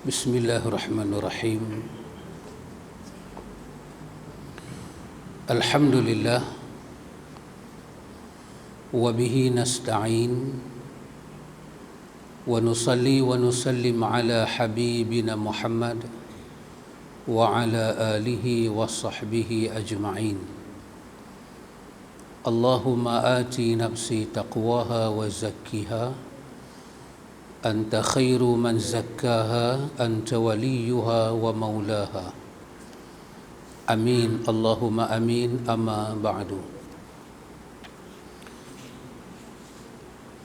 Bismillahirrahmanirrahim. Alhamdulillah wa bihi nasta'in wa nusalli wa nusallim ala habibina Muhammad wa ala alihi wa sahbihi ajma'in. Allahumma ati nafsi taqwaha wa zakkiha Anta khairu man zakkaha Anta waliyuha wa maulaha. Amin. Allahumma amin. Amma ba'du.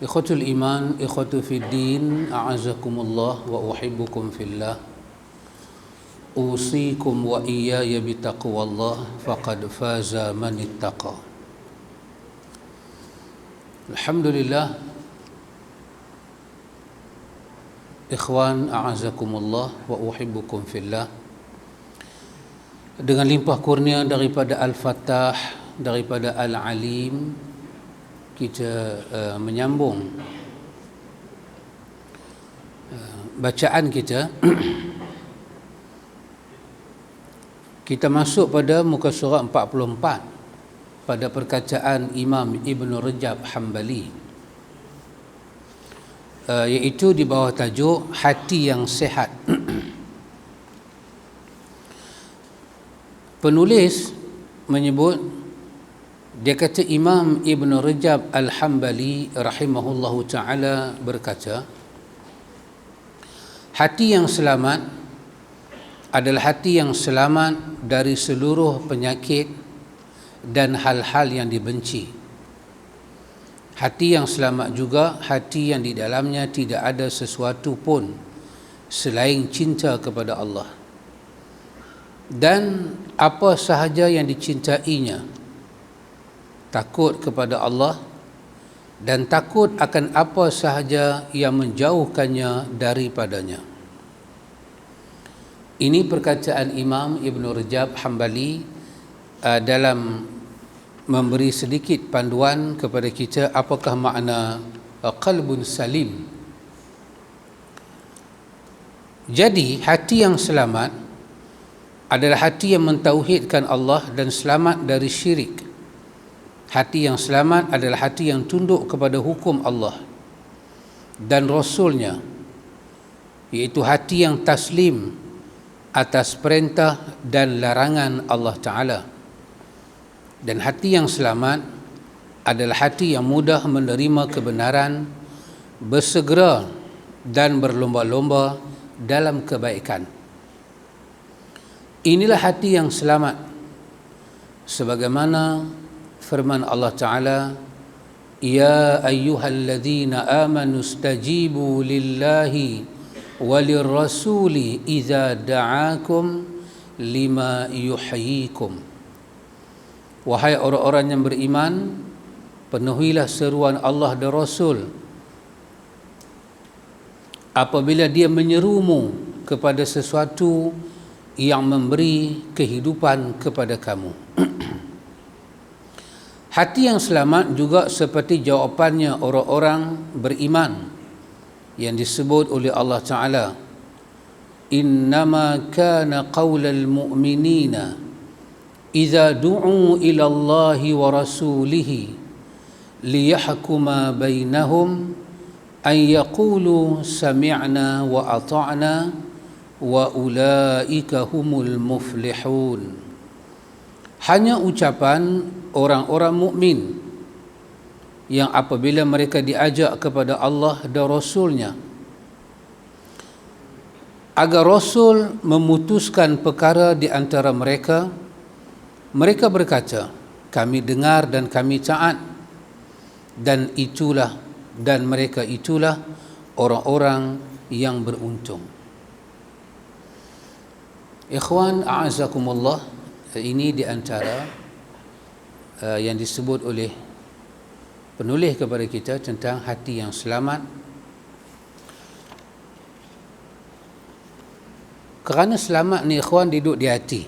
Ikhwatul iman, ikhwatu fid din, a'azakumullah wa uhibbukum fillah. Usikum wa iyaya bitaqwallah faqad faza man ittaqa. Alhamdulillah. Ikhwan, a'azakumullah wa uhibbukum fillah. Dengan limpah kurnia daripada Al-Fattah, daripada Al-Alim, kita menyambung bacaan kita. Kita masuk pada muka surat 44 pada perkataan Imam Ibn Rajab Hambali, iaitu di bawah tajuk hati yang sehat. Penulis menyebut, dia kata Imam Ibn Rajab Al-Hambali rahimahullahu ta'ala berkata, hati yang selamat adalah hati yang selamat dari seluruh penyakit dan hal-hal yang dibenci. Hati yang selamat juga hati yang di dalamnya tidak ada sesuatu pun selain cinta kepada Allah, dan apa sahaja yang dicintainya, takut kepada Allah, dan takut akan apa sahaja yang menjauhkannya daripadanya. Ini perkataan Imam Ibn Rajab Hambali dalam memberi sedikit panduan kepada kita apakah makna qalbun salim. Jadi hati yang selamat adalah hati yang mentauhidkan Allah dan selamat dari syirik. Hati yang selamat adalah hati yang tunduk kepada hukum Allah dan Rasulnya, iaitu hati yang taslim atas perintah dan larangan Allah Ta'ala. Dan hati yang selamat adalah hati yang mudah menerima kebenaran, bersegera dan berlomba-lomba dalam kebaikan. Inilah hati yang selamat, sebagaimana firman Allah Ta'ala, Ya ayyuhalladzina amanu stajibu lillahi walirrasuli idza da'akum lima yuhyikum. Wahai orang-orang yang beriman, penuhilah seruan Allah dan Rasul apabila dia menyerumu kepada sesuatu yang memberi kehidupan kepada kamu. Hati yang selamat juga seperti jawapannya orang-orang beriman yang disebut oleh Allah Ta'ala, Innama kana qawlal mu'minina Iza du'u ila Allahi wa rasulihi liyahkuma bainahum an yaqulu sami'na wa ata'na wa ulaika humul muflihun. Hanya ucapan orang-orang mukmin yang apabila mereka diajak kepada Allah dan Rasulnya agar Rasul memutuskan perkara di antara mereka, mereka berkata, kami dengar dan kami taat, dan mereka itulah orang-orang yang beruntung. Ikhwan, a'azakumullah, ini di antara yang disebut oleh penulis kepada kita tentang hati yang selamat. Kerana selamat ni ikhwan duduk di hati.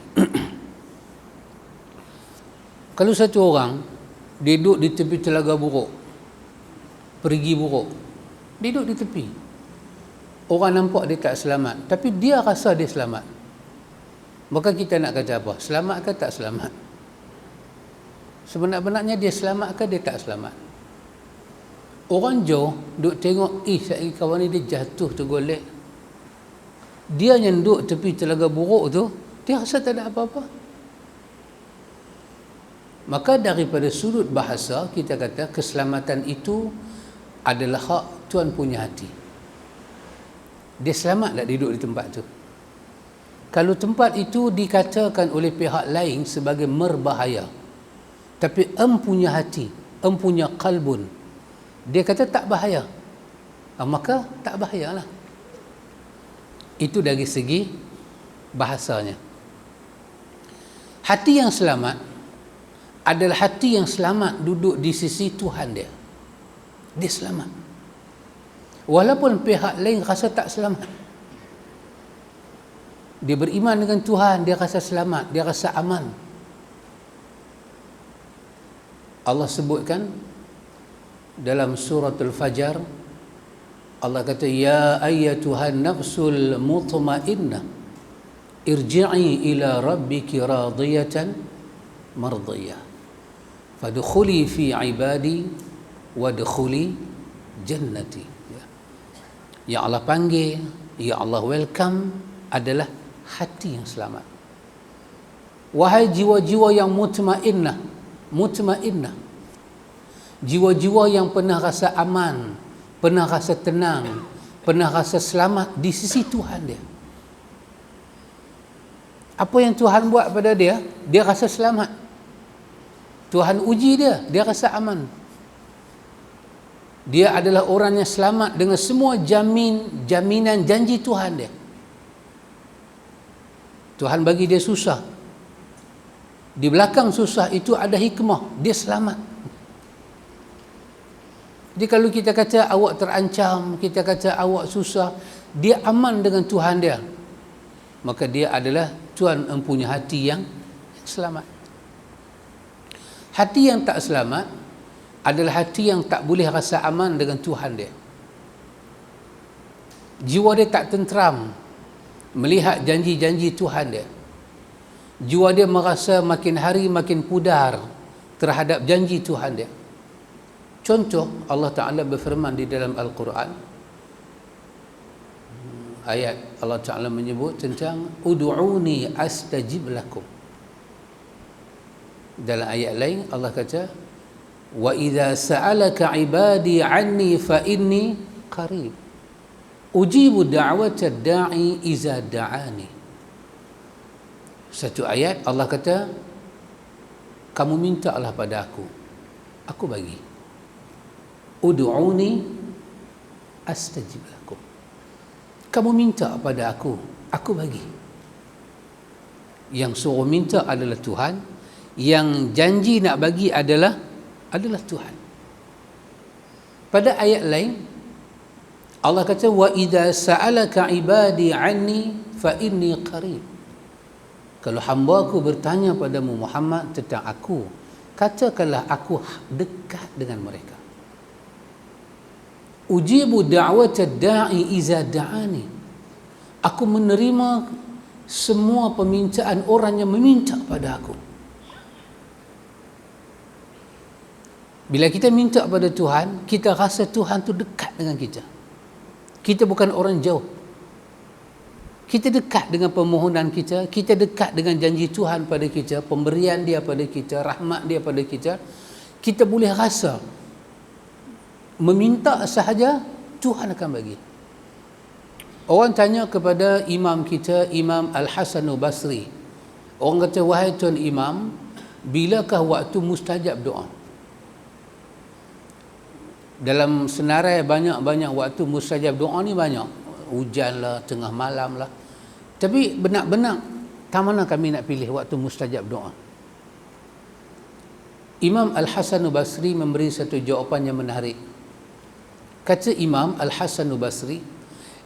Kalau satu orang duduk di tepi telaga buruk, pergi buruk, duduk di tepi, Orang nampak dia tak selamat, tapi dia rasa dia selamat. Maka kita nak kata apa? Selamat ke tak selamat? Sebenar-benarnya dia selamat ke dia tak selamat? Orang jauh duk tengok, saya kawan ni dia jatuh tergolek. Dia yang duduk tepi telaga buruk tu, dia rasa tak ada apa-apa. Maka daripada sudut bahasa, kita kata keselamatan itu adalah hak Tuhan punya hati. Dia selamat tak duduk di tempat tu? Kalau tempat itu dikatakan oleh pihak lain sebagai merbahaya, tapi punya hati, punya qalbun, dia kata tak bahaya, maka tak bahayalah. Itu dari segi bahasanya. Hati yang selamat adalah hati yang selamat duduk di sisi Tuhan dia. Dia selamat. Walaupun pihak lain rasa tak selamat. Dia beriman dengan Tuhan, dia rasa selamat, dia rasa aman. Allah sebutkan dalam suratul Fajar, Allah kata, ya ayyatuhan nafsul mutmainnah irji'i ila rabbiki radiyatan mardiyah fadkhuli fi ibadi wadkhuli jannati. Yang Allah panggil, ya Allah welcome adalah hati yang selamat. Wahai jiwa-jiwa yang mutmainnah, jiwa-jiwa yang pernah rasa aman, pernah rasa tenang, pernah rasa selamat di sisi Tuhan dia. Apa yang Tuhan buat pada dia, dia rasa selamat. Tuhan uji dia, dia rasa aman. Dia adalah orang yang selamat dengan semua jaminan janji Tuhan dia. Tuhan bagi dia susah. Di belakang susah itu ada hikmah, dia selamat. Jadi kalau kita kata awak terancam, kita kata awak susah, dia aman dengan Tuhan dia, maka dia adalah Tuhan mempunyai hati yang selamat. Hati yang tak selamat adalah hati yang tak boleh rasa aman dengan Tuhan dia. Jiwa dia tak tenteram melihat janji-janji Tuhan dia. Jiwa dia merasa makin hari makin pudar terhadap janji Tuhan dia. Contoh, Allah Ta'ala berfirman di dalam Al-Quran, ayat Allah Ta'ala menyebut tentang ud'uni astajib lakum. Dalam ayat lain Allah kata, wa idza sa'alaka ibadi anni fa inni qarib ujibu da'wata da'i iza da'ani. Satu ayat Allah kata, kamu mintalah pada aku bagi. Ud'uni astajib lakum. Kamu minta pada aku bagi. Yang suruh minta adalah Tuhan, yang janji nak bagi adalah Tuhan. Pada ayat lain Allah kata, wa idza sa'alaka ibadi anni fa inni qarib. Kalau hamba-Ku bertanya padamu Muhammad tentang aku, katakanlah aku dekat dengan mereka. Ujibu da'wata da'i iza da'ani. Aku menerima semua permintaan orang yang meminta pada aku. Bila kita minta pada Tuhan, kita rasa Tuhan tu dekat dengan kita. Kita bukan orang jauh. Kita dekat dengan permohonan kita, kita dekat dengan janji Tuhan pada kita, pemberian dia pada kita, rahmat dia pada kita. Kita boleh rasa meminta sahaja Tuhan akan bagi. Orang tanya kepada imam kita, Imam Al-Hasan Basri. Orang kata, wahai Tuan Imam, bilakah waktu mustajab doa? Dalam senarai banyak-banyak waktu mustajab doa ni banyak. Hujan lah, tengah malam lah. Tapi benak-benak, tak mana kami nak pilih waktu mustajab doa? Imam Al-Hasan Basri memberi satu jawapan yang menarik. Kata Imam Al-Hasan Basri,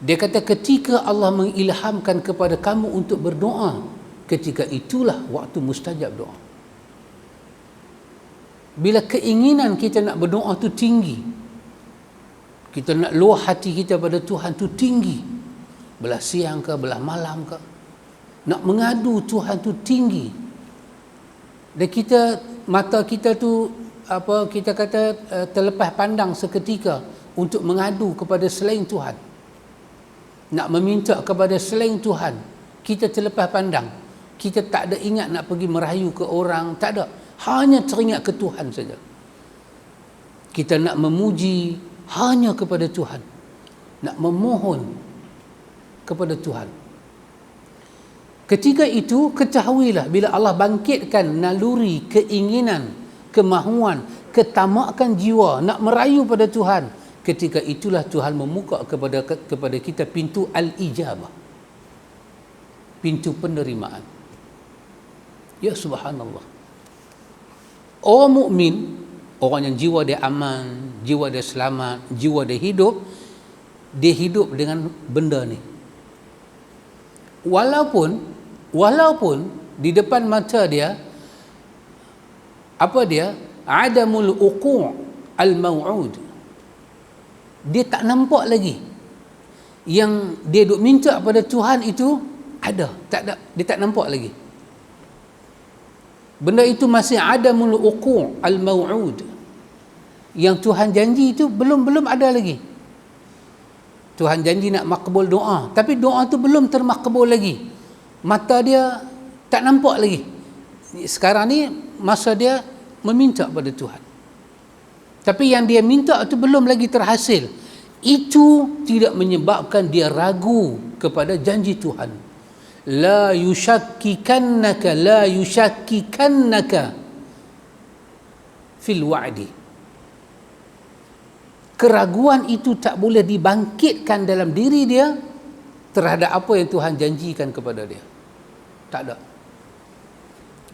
dia kata ketika Allah mengilhamkan kepada kamu untuk berdoa, ketika itulah waktu mustajab doa. Bila keinginan kita nak berdoa tu tinggi, kita nak luah hati kita pada Tuhan tu tinggi, belah siang ke, belah malam ke, nak mengadu Tuhan tu tinggi. Dan mata kita tu kita kata terlepas pandang seketika untuk mengadu kepada selain Tuhan, nak meminta kepada selain Tuhan. Kita terlepas pandang, kita tak ada ingat nak pergi merayu ke orang, tak ada, hanya teringat ke Tuhan saja. Kita nak memuji hanya kepada Tuhan, nak memohon kepada Tuhan. Ketika itu ketahuilah, bila Allah bangkitkan naluri, keinginan, kemahuan, ketamakan jiwa nak merayu pada Tuhan, ketika itulah Tuhan membuka kepada kita pintu al-ijabah, pintu penerimaan. Ya subhanallah. Orang mukmin, orang yang jiwa dia aman, jiwa dia selamat, jiwa dia hidup dengan benda ni. Walaupun di depan mata dia adamul uqu' al-maw'ud, dia tak nampak lagi yang dia duk minta pada Tuhan itu ada, dia tak nampak lagi. Benda itu masih adamul uqu' al-maw'ud, yang Tuhan janji itu belum ada lagi. Tuhan janji nak makbul doa, tapi doa tu belum termakbul lagi. Mata dia tak nampak lagi. Sekarang ni masa dia meminta pada Tuhan, tapi yang dia minta itu belum lagi terhasil. Itu tidak menyebabkan dia ragu kepada janji Tuhan. La yushakkikannaka fil wa'di. Keraguan itu tak boleh dibangkitkan dalam diri dia terhadap apa yang Tuhan janjikan kepada dia. Tak ada.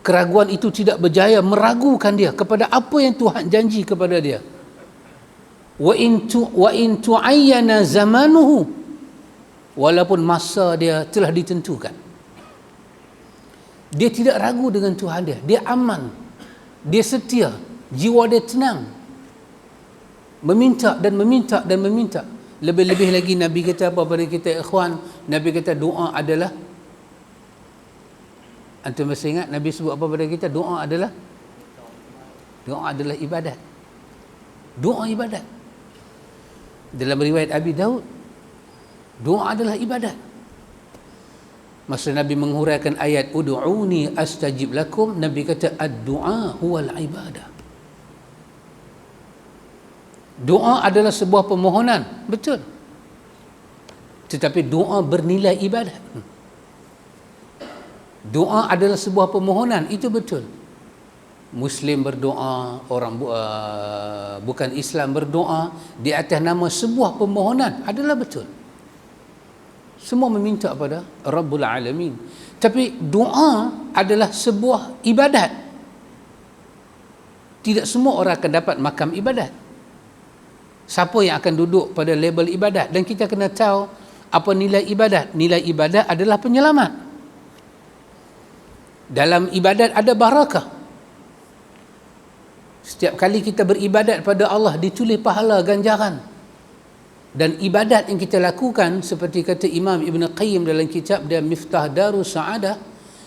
Keraguan itu tidak berjaya meragukan dia kepada apa yang Tuhan janji kepada dia. Wa in tu'ayyana zamanuhu, walaupun masa dia telah ditentukan. Dia tidak ragu dengan Tuhan dia. Dia aman. Dia setia. Jiwa dia tenang. Meminta dan meminta dan meminta. Lebih-lebih lagi Nabi kata apa pada kita ikhwan? Nabi kata doa adalah, antum masih ingat Nabi sebut apa pada kita? Doa adalah ibadat. Doa ibadat. Dalam riwayat Abi Daud, doa adalah ibadat. Masa Nabi menghuraikan ayat ud'uni astajib lakum, Nabi kata ad-du'a huwal ibadah. Doa adalah sebuah permohonan, betul. Tetapi doa bernilai ibadat. Doa adalah sebuah permohonan, itu betul. Muslim berdoa, orang bukan Islam berdoa di atas nama sebuah permohonan, adalah betul. Semua meminta pada Rabbul Alamin. Tapi doa adalah sebuah ibadat. Tidak semua orang akan dapat makam ibadat. Siapa yang akan duduk pada label ibadat? Dan kita kena tahu apa nilai ibadat. Nilai ibadat adalah penyelamat. Dalam ibadat ada barakah. Setiap kali kita beribadat pada Allah ditulis pahala ganjaran. Dan ibadat yang kita lakukan, seperti kata Imam Ibn Qayyim dalam kitab dia Miftah Darus Sa'adah,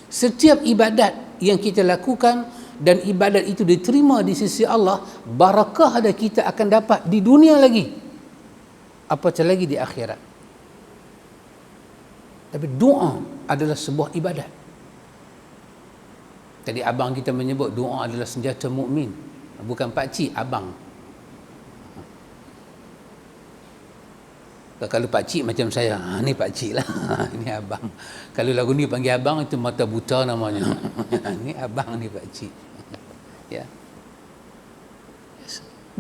setiap ibadat yang kita lakukan dan ibadat itu diterima di sisi Allah, barakah ada kita akan dapat di dunia lagi, apatah lagi di akhirat. Tapi doa adalah sebuah ibadat. Tadi abang kita menyebut doa adalah senjata mukmin. Bukan pakcik, abang. Kalau pakcik macam saya, ni pakcik lah, ni abang. Kalau lagu ni panggil abang, itu mata buta namanya. Ni abang, ni pakcik. Ya.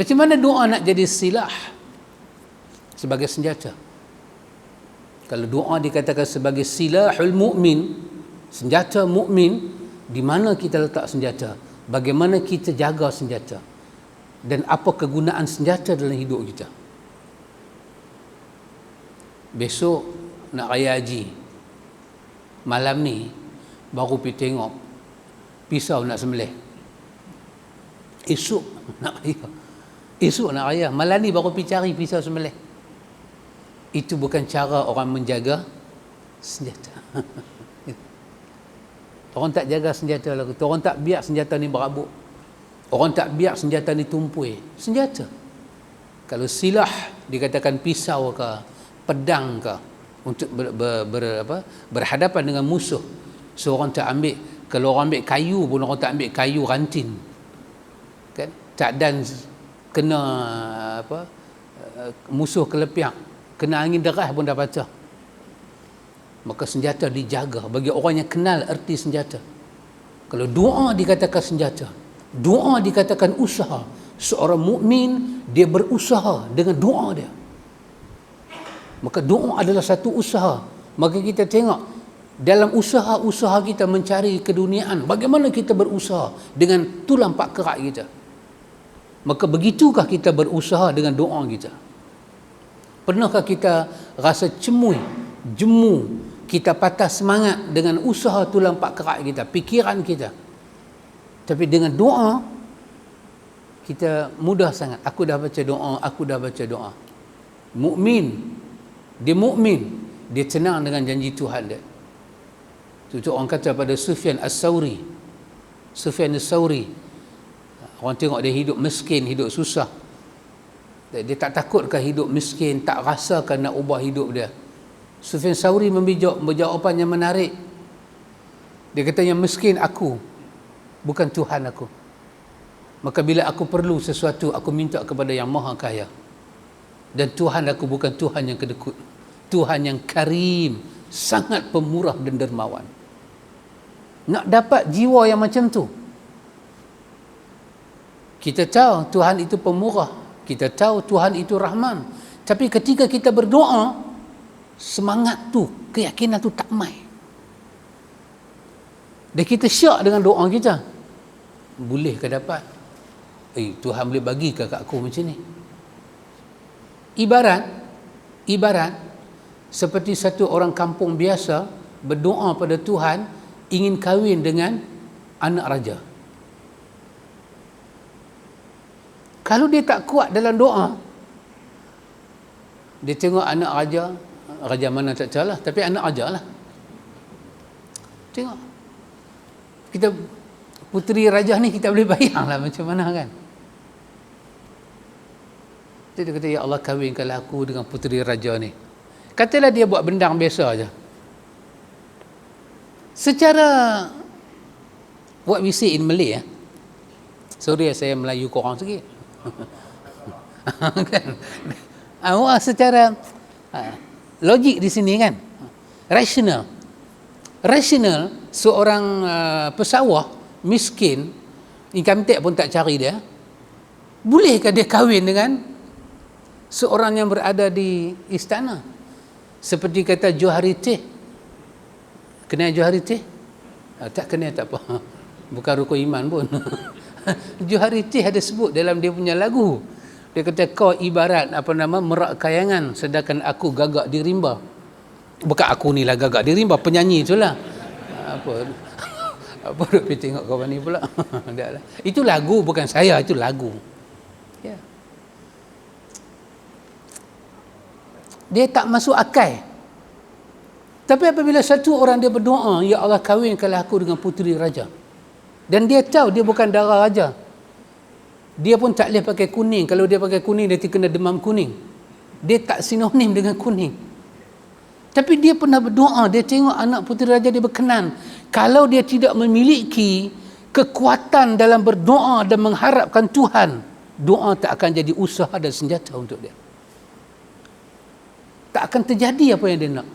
Macam mana doa nak jadi silah, sebagai senjata? Kalau doa dikatakan sebagai silahul mukmin, senjata mukmin, di mana kita letak senjata? Bagaimana kita jaga senjata? Dan apa kegunaan senjata dalam hidup kita? Besok nak raya haji, malam ni baru pergi tengok pisau nak sembelih. Esok nak raya, malam ni baru pergi cari pisau sembelih. Itu bukan cara orang menjaga senjata. Orang tak jaga senjata lagu tu. Orang tak biar senjata ni berabuk. Orang tak biar senjata ni tumpui. Senjata. Kalau silah dikatakan pisau ke, pedang ke, untuk berhadapan dengan musuh. So orang tak ambil, kalau orang ambil kayu pun orang tak ambil kayu rantin. Kan? Tak dan kena musuh kelepiak, kena angin deras pun dah patah. Maka senjata dijaga bagi orang yang kenal erti senjata. Kalau doa dikatakan senjata, doa dikatakan usaha. Seorang mukmin dia berusaha dengan doa dia. Maka doa adalah satu usaha. Maka kita tengok dalam usaha-usaha kita mencari keduniaan, bagaimana kita berusaha dengan tulang pak kerak kita. Maka begitukah kita berusaha dengan doa kita? Pernahkah kita rasa jemu, kita patah semangat dengan usaha tulang pak kerak kita, fikiran kita? Tapi dengan doa, kita mudah sangat. Aku dah baca doa. Mukmin, dia tenang dengan janji Tuhan dia. Itu orang kata pada Sufyan As-Sauri. Orang tengok dia hidup miskin, hidup susah. Dia tak takutkah hidup miskin, tak rasakan nak ubah hidup dia. Sufyan Sauri membijak jawapan yang menarik. Dia kata yang miskin aku, bukan Tuhan aku. Maka bila aku perlu sesuatu, aku minta kepada yang maha kaya. Dan Tuhan aku bukan Tuhan yang kedekut. Tuhan yang karim, sangat pemurah dan dermawan. Nak dapat jiwa yang macam tu, kita tahu Tuhan itu pemurah, kita tahu Tuhan itu Rahman. Tapi ketika kita berdoa, semangat tu, keyakinan tu tak mai. Dan kita syak dengan doa kita. Boleh ke dapat? Tuhan boleh bagi ke kat aku macam ni? Ibarat seperti satu orang kampung biasa berdoa pada Tuhan ingin kahwin dengan anak raja. Kalau dia tak kuat dalam doa, dia tengok anak raja mana tak salah, tapi anak raja lah. Tengok, kita puteri raja ni kita boleh bayang lah macam mana kan. Dia kata, ya Allah kahwinkanlah aku dengan puteri raja ni. Katalah dia buat bendang biasa aja. Secara what we say in Malay, sorry saya Melayu korang sikit. Kan? Secara logik di sini kan, rasional seorang pesawah miskin, income tax pun tak cari dia, bolehkah dia kahwin dengan seorang yang berada di istana? Seperti kata Johari Teh. Kenal Johari Teh? Tak kenal tak apa, bukan rukun iman pun. Johari Teh ada sebut dalam dia punya lagu. Dia kata kau ibarat merak kayangan, sedangkan aku gagak di rimba. Bukan aku ni lah gagak di rimba, penyanyi itulah. Apa duk pergi tengok kawan ni pula. Itu lagu, bukan saya, itu lagu. Ya. Dia tak masuk akal. Tapi apabila satu orang dia berdoa, ya Allah kahwinkanlah aku dengan puteri raja, dan dia tahu dia bukan darah raja, dia pun tak boleh pakai kuning. Kalau dia pakai kuning, dia terkena demam kuning. Dia tak sinonim dengan kuning. Tapi dia pernah berdoa, dia tengok anak puteri raja dia berkenan. Kalau dia tidak memiliki kekuatan dalam berdoa dan mengharapkan Tuhan, doa tak akan jadi usaha dan senjata untuk dia. Tak akan terjadi apa yang dia nak.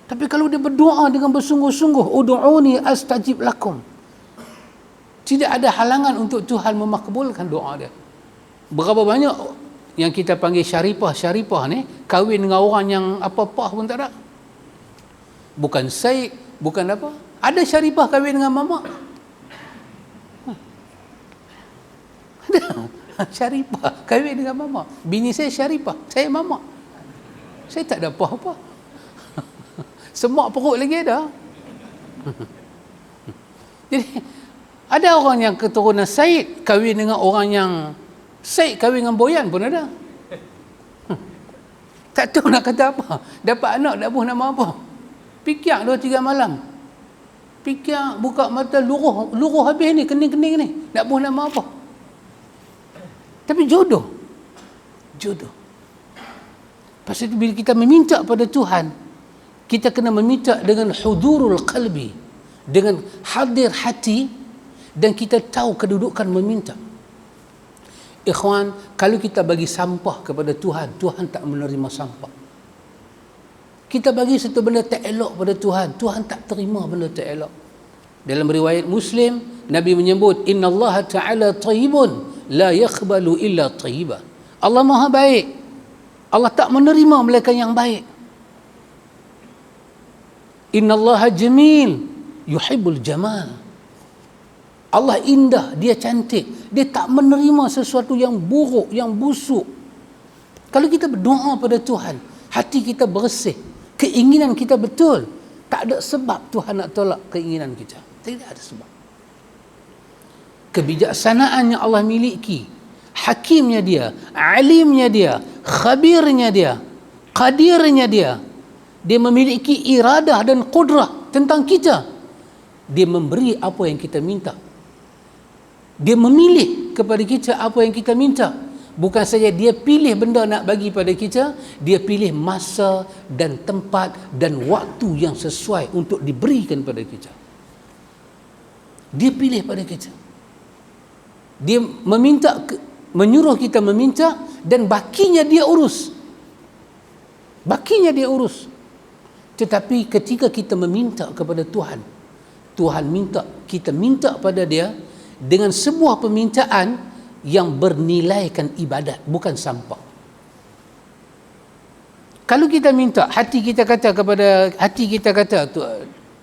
Tapi kalau dia berdoa dengan bersungguh-sungguh, ud'uni astajib lakum, tidak ada halangan untuk Tuhan memakbulkan doa dia. Berapa banyak yang kita panggil syarifah ni kahwin dengan orang yang apa-apa pun tak ada. Bukan Syed, bukan apa. Ada syarifah kahwin dengan mamak. Ada syarifah kahwin dengan mamak. Bini saya syarifah, saya mamak. Saya tak ada apa-apa. Semak perut lagi ada. Jadi ada orang yang keturunan Syed kahwin dengan orang yang Syed kahwin dengan Boyan pun ada. Tak tahu nak kata apa. Dapat anak tak tahu nama apa. Fikir 2-3 malam. Fikir, buka mata, luruh habis ni, kening-kening ni. Tak tahu nama apa. Tapi jodoh. Pasal itu bila kita meminta pada Tuhan, kita kena meminta dengan hudurul qalbi, dengan hadir hati, dan kita tahu kedudukan meminta. Ikhwan, kalau kita bagi sampah kepada Tuhan, Tuhan tak menerima sampah. Kita bagi satu benda tak elok pada Tuhan, Tuhan tak terima benda tak elok. Dalam riwayat Muslim, Nabi menyebut, Inna Allah Ta'ala tayyibun, la yakhbalu illa tayyiba. Allah maha baik, Allah tak menerima melainkan yang baik. Inna Allah jamil, yuhibbul jamal. Allah indah, dia cantik, dia tak menerima sesuatu yang buruk, yang busuk. Kalau kita berdoa pada Tuhan, hati kita bersih, keinginan kita betul, tak ada sebab Tuhan nak tolak keinginan kita. Tidak ada sebab. Kebijaksanaan yang Allah miliki, hakimnya dia, alimnya dia, khabirnya dia, qadirnya dia, dia memiliki iradah dan qudrah tentang kita. Dia memberi apa yang kita minta. Dia memilih kepada kita apa yang kita minta. Bukan saja dia pilih benda nak bagi pada kita, dia pilih masa dan tempat dan waktu yang sesuai untuk diberikan pada kita. Dia pilih pada kita. Dia menyuruh kita meminta, dan bakinya dia urus. Tetapi ketika kita meminta kepada Tuhan, Tuhan minta, kita minta pada dia dengan sebuah permintaan yang bernilaikan ibadat, bukan sampah. Kalau kita minta, hati kita kata,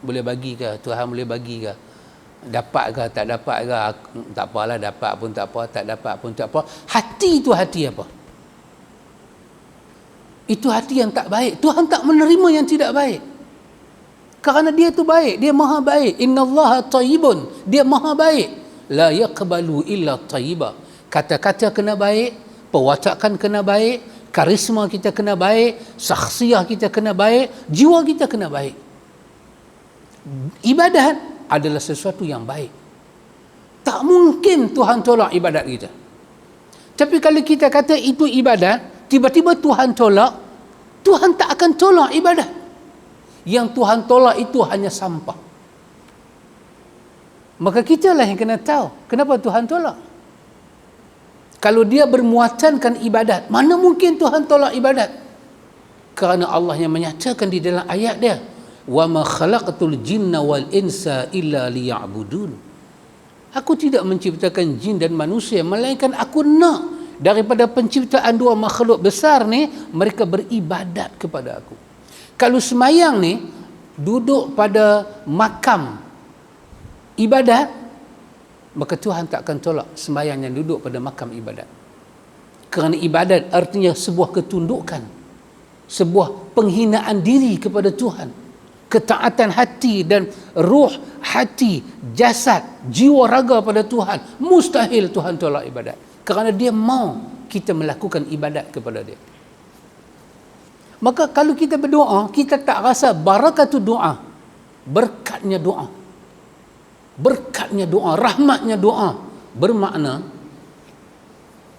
boleh bagi ke? Tuhan boleh bagi ke? Dapat ke? Tak dapat ke? Tak apalah, dapat pun tak apa, tak dapat pun tak apa. Hati itu hati apa? Itu hati yang tak baik. Tuhan tak menerima yang tidak baik. Kerana dia tu baik, dia maha baik. Innallaha tayyibun, dia maha baik. La yaqbalu illa tayyiba. Kata-kata kena baik, perwatakan kena baik, karisma kita kena baik, sakhsiah kita kena baik, jiwa kita kena baik. Ibadat adalah sesuatu yang baik. Tak mungkin Tuhan tolak ibadat kita. Tapi kalau kita kata itu ibadat, tiba-tiba Tuhan tolak, Tuhan tak akan tolak ibadat. Yang Tuhan tolak itu hanya sampah. Maka kita lah yang kena tahu kenapa Tuhan tolak. Kalau dia bermuatankan ibadat, mana mungkin Tuhan tolak ibadat? Kerana Allah yang menyatakan di dalam ayat dia, wa ma khalaqatul jinna wal insa illa liya'budun. Aku tidak menciptakan jin dan manusia melainkan aku nak daripada penciptaan dua makhluk besar ni, mereka beribadat kepada aku. Kalau semayang ni duduk pada makam ibadat, maka Tuhan tak akan tolak sembahyang yang duduk pada makam ibadat. Kerana ibadat artinya sebuah ketundukan, sebuah penghinaan diri kepada Tuhan, ketaatan hati dan ruh, hati, jasad, jiwa raga pada Tuhan. Mustahil Tuhan tolak ibadat, kerana dia mau kita melakukan ibadat kepada dia. Maka kalau kita berdoa, kita tak rasa barakatul doa, berkatnya doa, rahmatnya doa, bermakna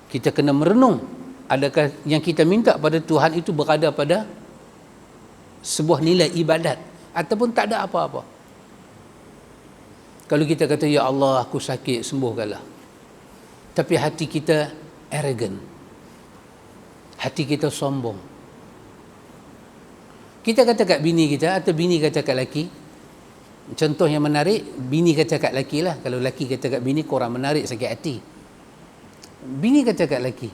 kita kena merenung, adakah yang kita minta pada Tuhan itu berada pada sebuah nilai ibadat ataupun tak ada apa-apa. Kalau kita kata, ya Allah aku sakit, sembuhkanlah, tapi hati kita arrogant, hati kita sombong. Kita kata kat bini kita, atau bini kata kat lelaki, contoh yang menarik, bini kata kat lelaki lah. Kalau lelaki kata kat bini, korang menarik sakit hati. Bini kata kat lelaki,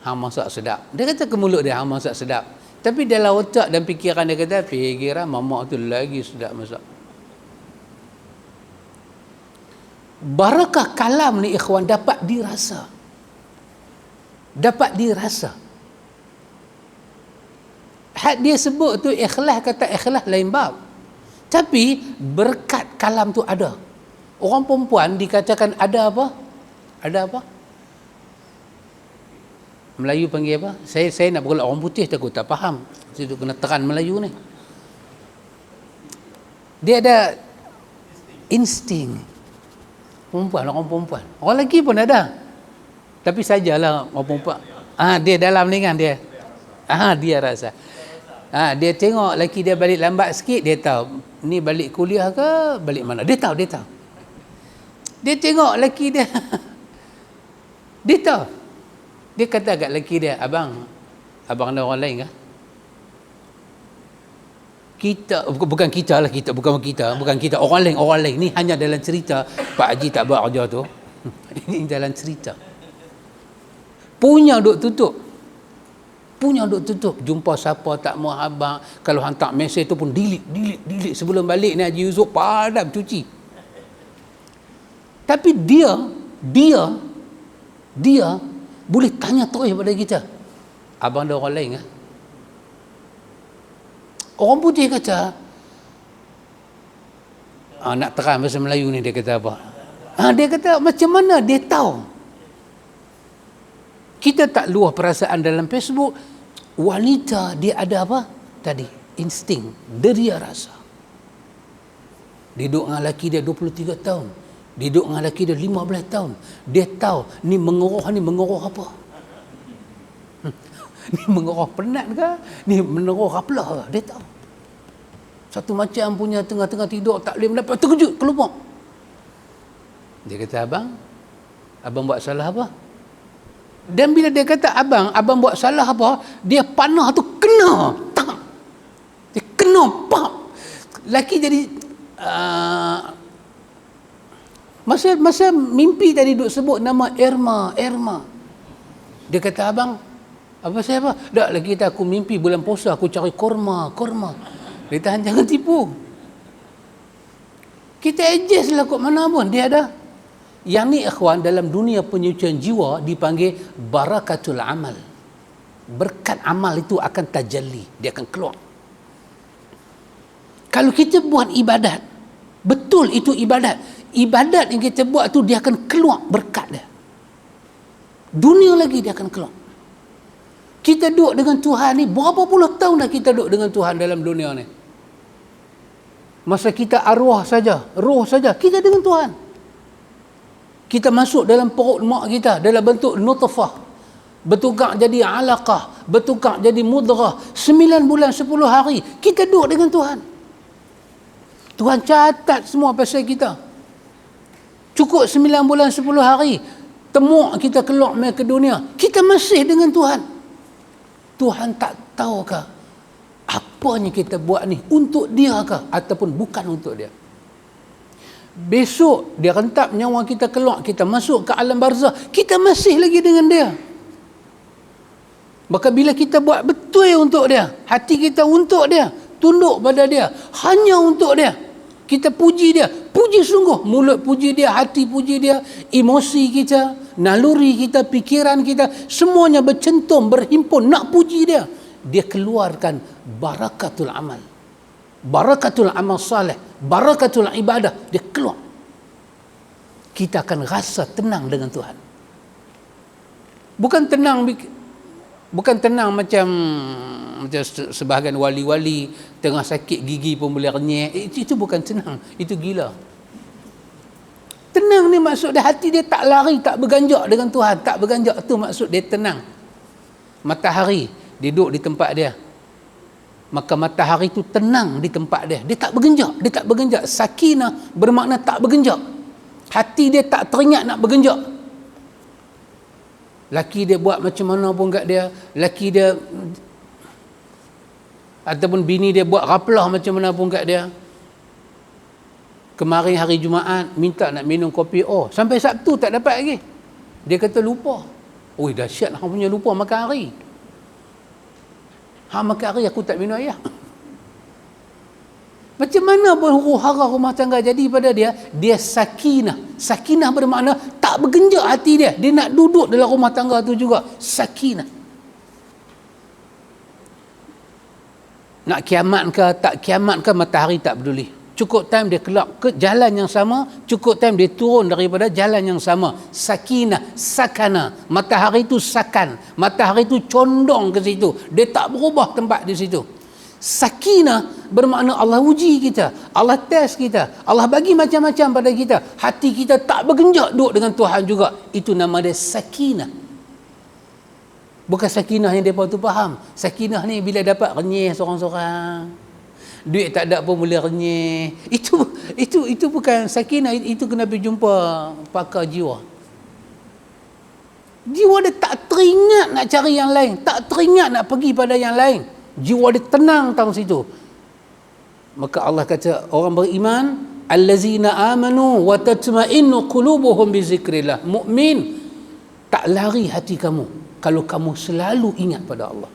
hang masak sedap. Dia kata ke mulut dia, hang masak sedap. Tapi dalam otak dan fikiran dia kata, fikiran mamak tu lagi sedap masak. Barakah kalam ni ikhwan dapat dirasa. Had dia sebut tu ikhlas, kata ikhlas lain bab. Tapi berkat kalam tu ada. Orang perempuan dikatakan ada apa? Ada apa? Melayu panggil apa? Saya nak bergerak orang putih takut tak faham. Saya kena teran Melayu ni. Dia ada insting. Orang perempuan. Orang lelaki pun ada. Tapi sajalah orang perempuan. Dia dalam ni kan dia. Dia rasa. Dia tengok lelaki dia balik lambat sikit, dia tahu ni balik kuliah ke balik mana. Dia tahu. Dia tengok lelaki dia. Dia tahu. Dia kata kat lelaki dia, abang ada orang lain ke? Kita, bukan kita, orang lain. Ni hanya dalam cerita. Pak Haji tak buat kerja tu. Ini dalam cerita. Punya duk tutup. Jumpa siapa tak mau abang. Kalau hantar mesej tu pun delete. Sebelum balik ni Haji Yusof padam cuci. Tapi dia boleh tanya terus pada kita. Abang ada orang lain ke? Orang putih kata, nak terang bahasa Melayu ni, dia kata apa? Dia kata macam mana dia tahu? Kita tak luah perasaan dalam Facebook. Wanita dia ada apa? Tadi, insting, deria rasa. Dia duduk dengan lelaki dia 23 tahun. Dia duduk dengan lelaki dia 15 tahun. Dia tahu ni mengeroh apa? Ni mengeroh penat ke? Ni mengeroh apalah? Dia tahu. Satu macam punya tengah-tengah tidur tak boleh mendapat, terkejut keluar. Dia kata, abang buat salah apa? Dan bila dia kata abang buat salah apa, dia panah tu kena. Tak. Dia kena pak. Laki jadi masa mimpi tadi duk sebut nama Irma. Dia kata, abang apa saya apa? Tak, lagi kita aku mimpi bulan puasa aku cari korma. Dia tahan, jangan tipu. Kita adjust lah kot mana pun dia ada. Yang ni ikhwan, dalam dunia penyucian jiwa dipanggil barakatul amal. Berkat amal itu akan tajalli, dia akan keluar. Kalau kita buat ibadat, betul itu ibadat. Ibadat yang kita buat tu dia akan keluar berkat dia. Dunia lagi dia akan keluar. Kita duduk dengan Tuhan ni, berapa puluh tahun dah kita duduk dengan Tuhan dalam dunia ni. Masa kita arwah saja, roh saja, kita dengan Tuhan. Kita masuk dalam perut mak kita dalam bentuk nutfah, bertukar jadi alaqah, bertukar jadi mudghah, 9 bulan 10 hari kita duduk dengan Tuhan. Tuhan catat semua pasal kita. Cukup 9 bulan 10 hari temuk kita keluar ke dunia, kita masih dengan Tuhan. Tuhan tak tahukah apanya kita buat ni untuk dia ke ataupun bukan untuk dia? Besok dia rentap nyawa kita keluar, kita masuk ke alam barzah, kita masih lagi dengan dia. Maka bila kita buat betul untuk dia, hati kita untuk dia, tunduk pada dia, hanya untuk dia, kita puji dia, puji sungguh, mulut puji dia, hati puji dia, emosi kita, naluri kita, pikiran kita, semuanya bercentum, berhimpun nak puji dia. Dia keluarkan barakatul amal, barakatul amal salih, barakatul ibadah, dia keluar. Kita akan rasa tenang dengan Tuhan. Bukan tenang macam sebahagian wali-wali tengah sakit gigi pun boleh renyek. Itu bukan tenang, itu gila. Tenang ni maksud dia hati dia tak lari, tak berganjak dengan Tuhan, tak berganjak, tu maksud dia tenang. Matahari dia duduk di tempat dia, maka matahari itu tenang di tempat dia, dia tak bergenjak. Sakinah bermakna tak bergenjak, hati dia tak teringat nak bergenjak. Laki dia buat macam mana pun kat dia, laki dia ataupun bini dia buat raplah macam mana pun kat dia. Kemarin hari Jumaat minta nak minum kopi, sampai Sabtu tak dapat lagi. Dia kata lupa. Oi, dahsyat hang punya lupa makan hari. Makan hari aku tak minum air. Macam mana pun huru-hara rumah tangga jadi pada dia, dia sakinah. Sakinah bermakna tak bergenjak hati dia. Dia nak duduk dalam rumah tangga tu juga. Sakinah. Nak kiamat ke tak kiamat ke, matahari tak peduli. cukup time dia kelak ke jalan yang sama, cukup time dia turun daripada jalan yang sama. Sakinah, sakana. Matahari itu sakan, matahari itu condong ke situ, dia tak berubah tempat di situ. Sakinah bermakna Allah uji kita, Allah test kita, Allah bagi macam-macam pada kita, hati kita tak bergenjak duduk dengan Tuhan juga. Itu nama dia sakinah. Bukan sakinah yang mereka tu faham. Sakinah ni bila dapat renyih seorang-seorang, duit tak ada pun boleh renyih. Itu bukan sakinah. Itu kena pergi jumpa pakar jiwa. Jiwa dia tak teringat nak cari yang lain, tak teringat nak pergi pada yang lain. Jiwa dia tenang tang situ. Maka Allah kata orang beriman, allazina amanu wa tatma'innu qulubuhum bi zikrillah. Mukmin, tak lari hati kamu kalau kamu selalu ingat pada Allah.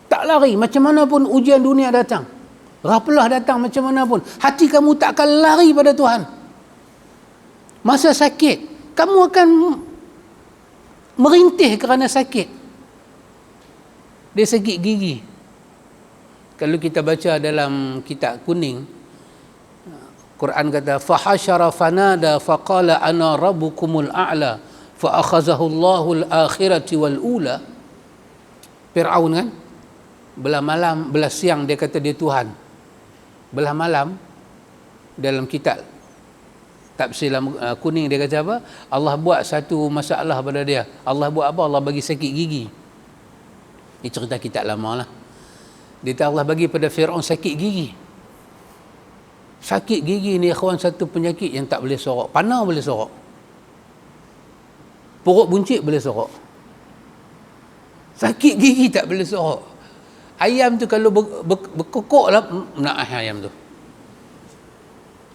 Tak lari macam mana pun ujian dunia datang, raplah datang macam mana pun, hati kamu tak akan lari pada Tuhan. Masa sakit, kamu akan merintih kerana sakit. Dia sakit gigi. Kalau kita baca dalam kitab kuning, Quran kata fahasyara fanada faqala ana rabbukumul a'la fa akhazahu Allahul akhirati wal ula. Firaun kan, belah malam belah siang dia kata dia Tuhan, belah malam dalam kitab tafsir kuning dia kata apa, Allah buat satu masalah pada dia. Allah buat apa? Allah bagi sakit gigi. Ini cerita kitab lama lah. Dia kata Allah bagi pada Firaun sakit gigi. Sakit gigi ni kawan satu penyakit yang tak boleh sorok. Panah boleh sorok, perut buncit boleh sorok, sakit gigi tak boleh sorok. Ayam tu kalau berkokok lah, menaah ayam tu.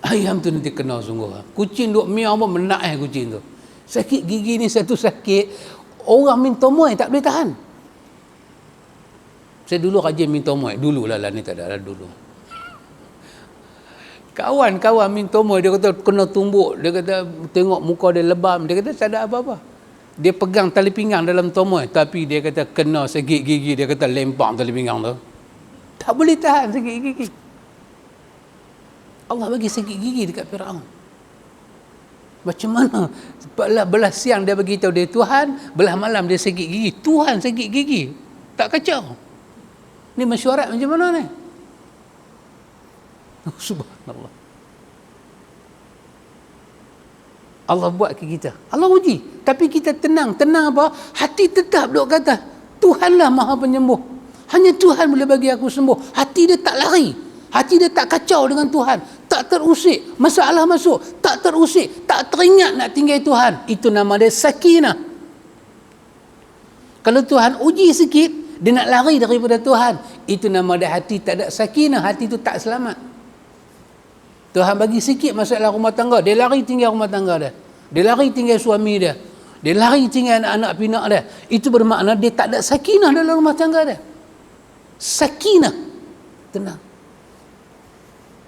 Ayam tu nanti kena sungguh. Kucing duk miau pun menaah kucing tu. Sakit gigi ni satu sakit, orang minta muai tak boleh tahan. Saya dulu rajin minta muai. Dulu lah ni tak ada lah dulu. Kawan-kawan minta muai, dia kata kena tumbuk. Dia kata tengok muka dia lebam. Dia kata tak ada apa-apa. Dia pegang tali pinggang dalam tomoy, tapi dia kata kena sakit gigi. Dia kata lempar tali pinggang tu. Tak boleh tahan sakit gigi. Allah bagi sakit gigi dekat Firaun. Macam mana? Belah siang dia bagi tahu dia Tuhan, belah malam dia sakit gigi. Tuhan sakit gigi. Tak kacau. Ni mesyuarat macam mana ni? Subhanallah. Allah buat ke kita, Allah uji, tapi kita tenang. Tenang apa? Hati tetap duduk kata Tuhanlah Maha Penyembuh. Hanya Tuhan boleh bagi aku sembuh. Hati dia tak lari, hati dia tak kacau dengan Tuhan, tak terusik. Masalah masuk, tak terusik, tak teringat nak tinggal Tuhan. Itu nama dia sakinah. Kalau Tuhan uji sikit, dia nak lari daripada Tuhan, itu nama dia hati tak ada sakinah. Hati itu tak selamat. Tuhan bagi sikit masalah rumah tangga, dia lari tinggal rumah tangga dia, dia lari tinggal suami dia, dia lari tinggal anak-anak pinak dia. Itu bermakna dia tak ada sakinah dalam rumah tangga dia. Sakinah, tenang.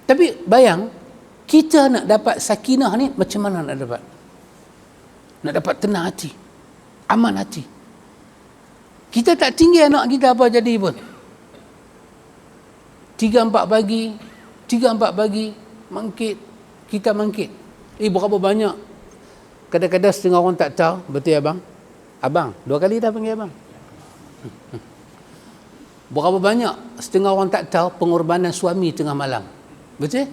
Tapi bayang, kita nak dapat sakinah ni macam mana nak dapat? Nak dapat tenang hati, aman hati. Kita tak tinggal anak kita apa jadi pun. 3-4 pagi mangkit, kita mangkit. Berapa banyak? Kadang-kadang setengah orang tak tahu. Betul abang? Abang, 2 kali dah panggil abang. Berapa banyak setengah orang tak tahu pengorbanan suami tengah malam. Betul?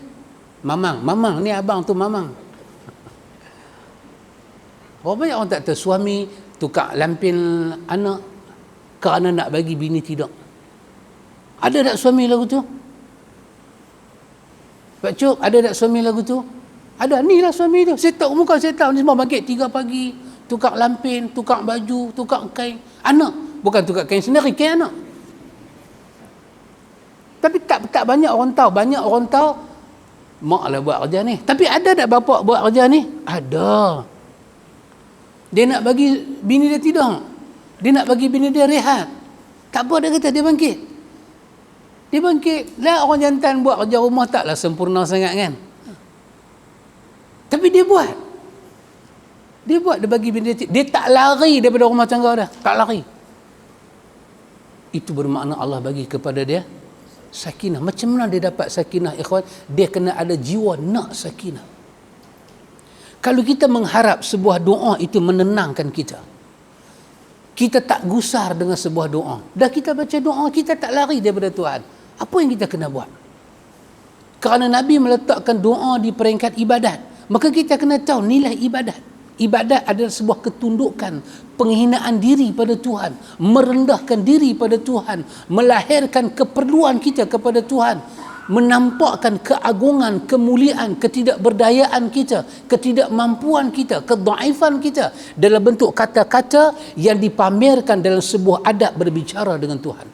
Mamang ni abang tu mamang. Berapa banyak orang tak tahu suami tukar lampin anak kerana nak bagi bini tidur. Ada tak suami lagu tu? Pak Cuk, ada tak suami lagu tu? Ada, ni lah suami tu. Saya tahu muka, saya tahu. Ni semua bangkit 3 pagi. Tukar lampin, tukar baju, tukar kain. Anak. Bukan tukar kain sendiri, kain anak. Tapi tak banyak orang tahu. Banyak orang tahu, mak lah buat kerja ni. Tapi ada tak bapak buat kerja ni? Ada. Dia nak bagi bini dia tidur. Dia nak bagi bini dia rehat. Tak apa, dia kata dia bangkit. Dia bangkit. Lah orang jantan buat kerja rumah taklah sempurna sangat kan. Tapi dia buat. Dia bagi bini dia. Dia tak lari daripada rumah tangga dah. Tak lari. Itu bermakna Allah bagi kepada dia Sakinah. Macam mana dia dapat sakinah, ikhwan? Dia kena ada jiwa nak sakinah. Kalau kita mengharap sebuah doa itu menenangkan kita, kita tak gusar dengan sebuah doa. Dah kita baca doa, kita tak lari daripada Tuhan. Apa yang kita kena buat? Kerana Nabi meletakkan doa di peringkat ibadat, maka kita kena tahu nilai ibadat. Ibadat adalah sebuah ketundukan, penghinaan diri pada Tuhan, merendahkan diri pada Tuhan, melahirkan keperluan kita kepada Tuhan, menampakkan keagungan, kemuliaan, ketidakberdayaan kita, ketidakmampuan kita, kedhaifan kita dalam bentuk kata-kata yang dipamerkan dalam sebuah adab berbicara dengan Tuhan.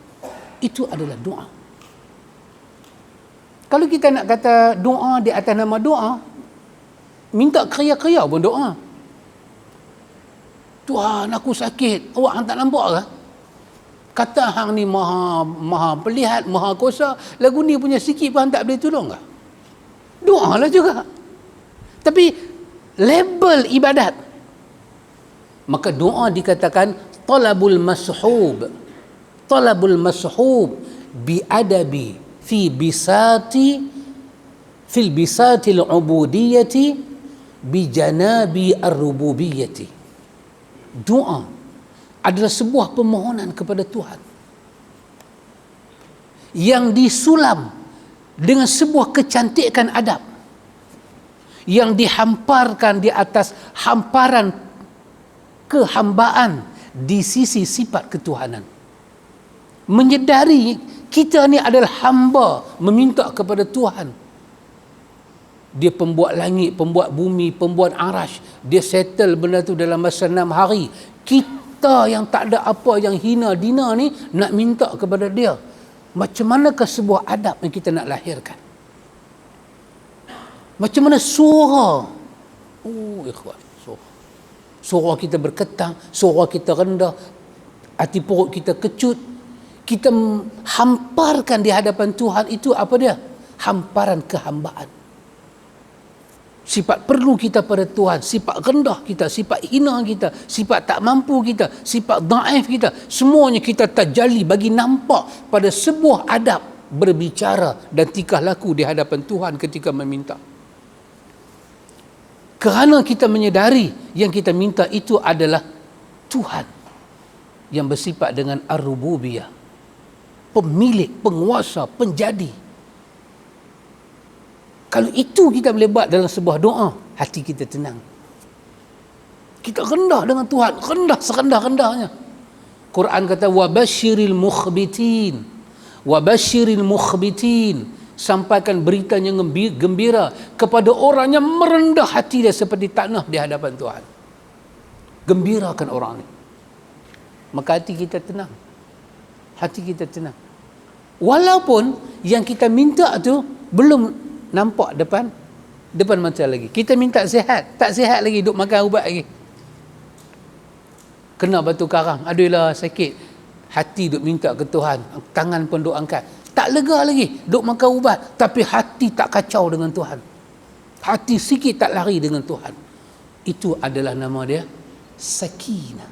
Itu adalah doa. Kalau kita nak kata doa di atas nama doa, minta keria-keria pun doa. Tuhan, aku sakit. Awak hang tak nampak ke? Kata hang ni maha pelihat, maha kuasa. Lagu ni punya sikit pun hang tak boleh tolong ke? Doa lah juga. Tapi label ibadat. Maka doa dikatakan talabul mashub. Talabul mashub biadabi fi bisati fil bisatil ubudiyyati bijanabi ar-rububiyyati. Doa adalah sebuah permohonan kepada Tuhan yang disulam dengan sebuah kecantikan adab yang dihamparkan di atas hamparan kehambaan di sisi sifat ketuhanan. Menyedari kita ni adalah hamba meminta kepada Tuhan. Dia pembuat langit, pembuat bumi, pembuat arash. Dia settle benda tu dalam masa 6 hari. Kita yang tak ada apa, yang hina dina ni, nak minta kepada dia. Macam manakah sebuah adab yang kita nak lahirkan? Macam mana suara? Oh, ikhwan, suara. Suara kita berketang, suara kita rendah, hati perut kita kecut. Kita hamparkan di hadapan Tuhan, itu apa dia? Hamparan kehambaan. Sifat perlu kita pada Tuhan, sifat rendah kita, sifat hina kita, sifat tak mampu kita, sifat dhaif kita, semuanya kita tajalli bagi nampak pada sebuah adab berbicara dan tingkah laku di hadapan Tuhan ketika meminta. Kerana kita menyedari yang kita minta itu adalah Tuhan yang bersifat dengan ar-rububiyah, pemilik, penguasa, penjadi. Kalau itu kita boleh buat dalam sebuah doa, hati kita tenang. Kita rendah dengan Tuhan, rendah serendah-rendahnya. Quran kata wabashiril mukhbitin, wabashiril mukhbitin, sampaikan berita yang gembira kepada orang yang merendah hati dia seperti tanah di hadapan Tuhan. Gembirakan orang ini, maka hati kita tenang. Hati kita tenang. Walaupun yang kita minta tu belum nampak depan mata lagi. Kita minta sihat, tak sihat lagi, duk makan ubat lagi. Kena batu karang, aduhlah sakit. Hati duk minta ke Tuhan, tangan pun duk angkat. Tak lega lagi, duk makan ubat, tapi hati tak kacau dengan Tuhan. Hati sikit tak lari dengan Tuhan. Itu adalah nama dia sakinah.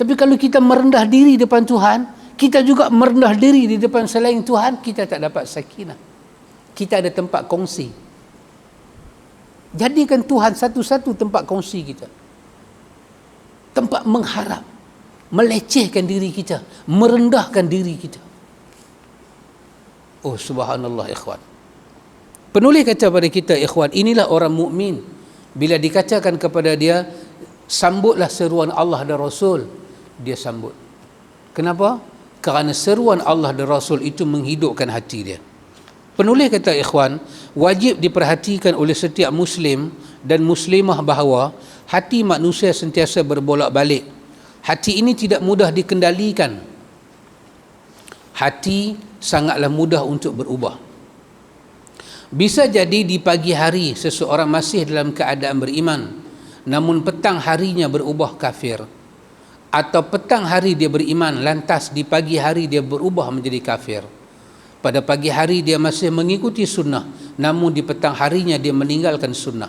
Tapi kalau kita merendah diri depan Tuhan, kita juga merendah diri di depan selain Tuhan, kita tak dapat sakinah. Kita ada tempat kongsi. Jadikan Tuhan satu-satu tempat kongsi kita. Tempat mengharap, melecehkan diri kita, merendahkan diri kita. Oh subhanallah ikhwan. Penulis kata pada kita, ikhwan, inilah orang mukmin. Bila dikatakan kepada dia, sambutlah seruan Allah dan Rasul, dia sambut. Kenapa? Kerana seruan Allah dan Rasul itu menghidupkan hati dia. Penulis kata, ikhwan, wajib diperhatikan oleh setiap Muslim dan Muslimah bahawa hati manusia sentiasa berbolak-balik. Hati ini tidak mudah dikendalikan. Hati sangatlah mudah untuk berubah. Bisa jadi di pagi hari seseorang masih dalam keadaan beriman, namun petang harinya berubah kafir. Atau petang hari dia beriman, lantas di pagi hari dia berubah menjadi kafir. Pada pagi hari dia masih mengikuti sunnah, namun di petang harinya dia meninggalkan sunnah.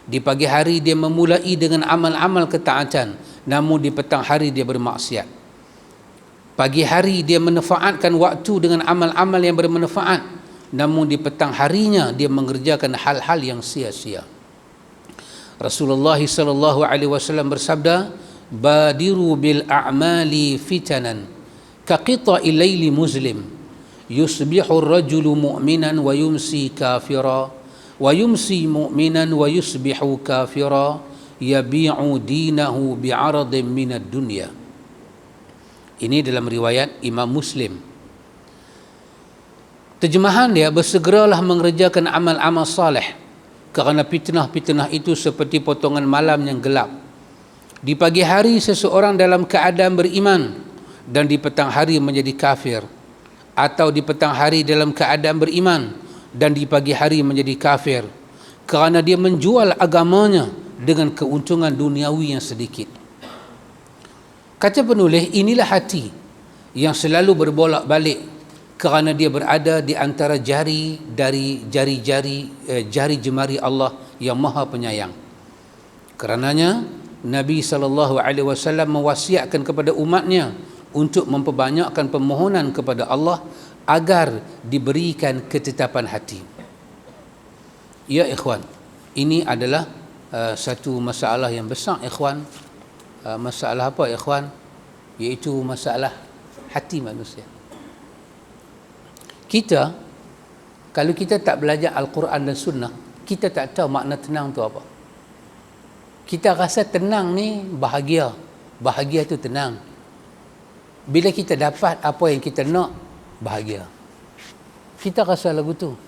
Di pagi hari dia memulai dengan amal-amal ketaatan, namun di petang hari dia bermaksiat. Pagi hari dia manfaatkan waktu dengan amal-amal yang bermanfaat, namun di petang harinya dia mengerjakan hal-hal yang sia-sia. Rasulullah sallallahu alaihi wasallam bersabda, "Badiru bil a'mali fitanan ka qita'il laili muslim, yusbihu ar-rajulu mu'minan wa yumsi kafira, wa yumsi mu'minan wa yusbihu kafira, yabi'u dinahu bi'aradin minad dunya." Ini dalam riwayat Imam Muslim. Terjemahan dia, bersegeralah mengerjakan amal-amal saleh, kerana fitnah-fitnah itu seperti potongan malam yang gelap. Di pagi hari seseorang dalam keadaan beriman, dan di petang hari menjadi kafir, atau di petang hari dalam keadaan beriman dan di pagi hari menjadi kafir, kerana dia menjual agamanya dengan keuntungan duniawi yang sedikit. Kata penulis, inilah hati yang selalu berbolak-balik kerana dia berada di antara jari jemari Allah yang Maha Penyayang. Kerananya Nabi SAW mewasiatkan kepada umatnya untuk memperbanyakkan permohonan kepada Allah agar diberikan ketetapan hati. Ya ikhwan, ini adalah satu masalah yang besar ikhwan. Masalah apa ikhwan? Iaitu masalah hati manusia. Kita, kalau kita tak belajar Al-Quran dan Sunnah, kita tak tahu makna tenang tu apa. Kita rasa tenang ni bahagia. Bahagia tu tenang. Bila kita dapat apa yang kita nak, bahagia. Kita rasa lagu tu.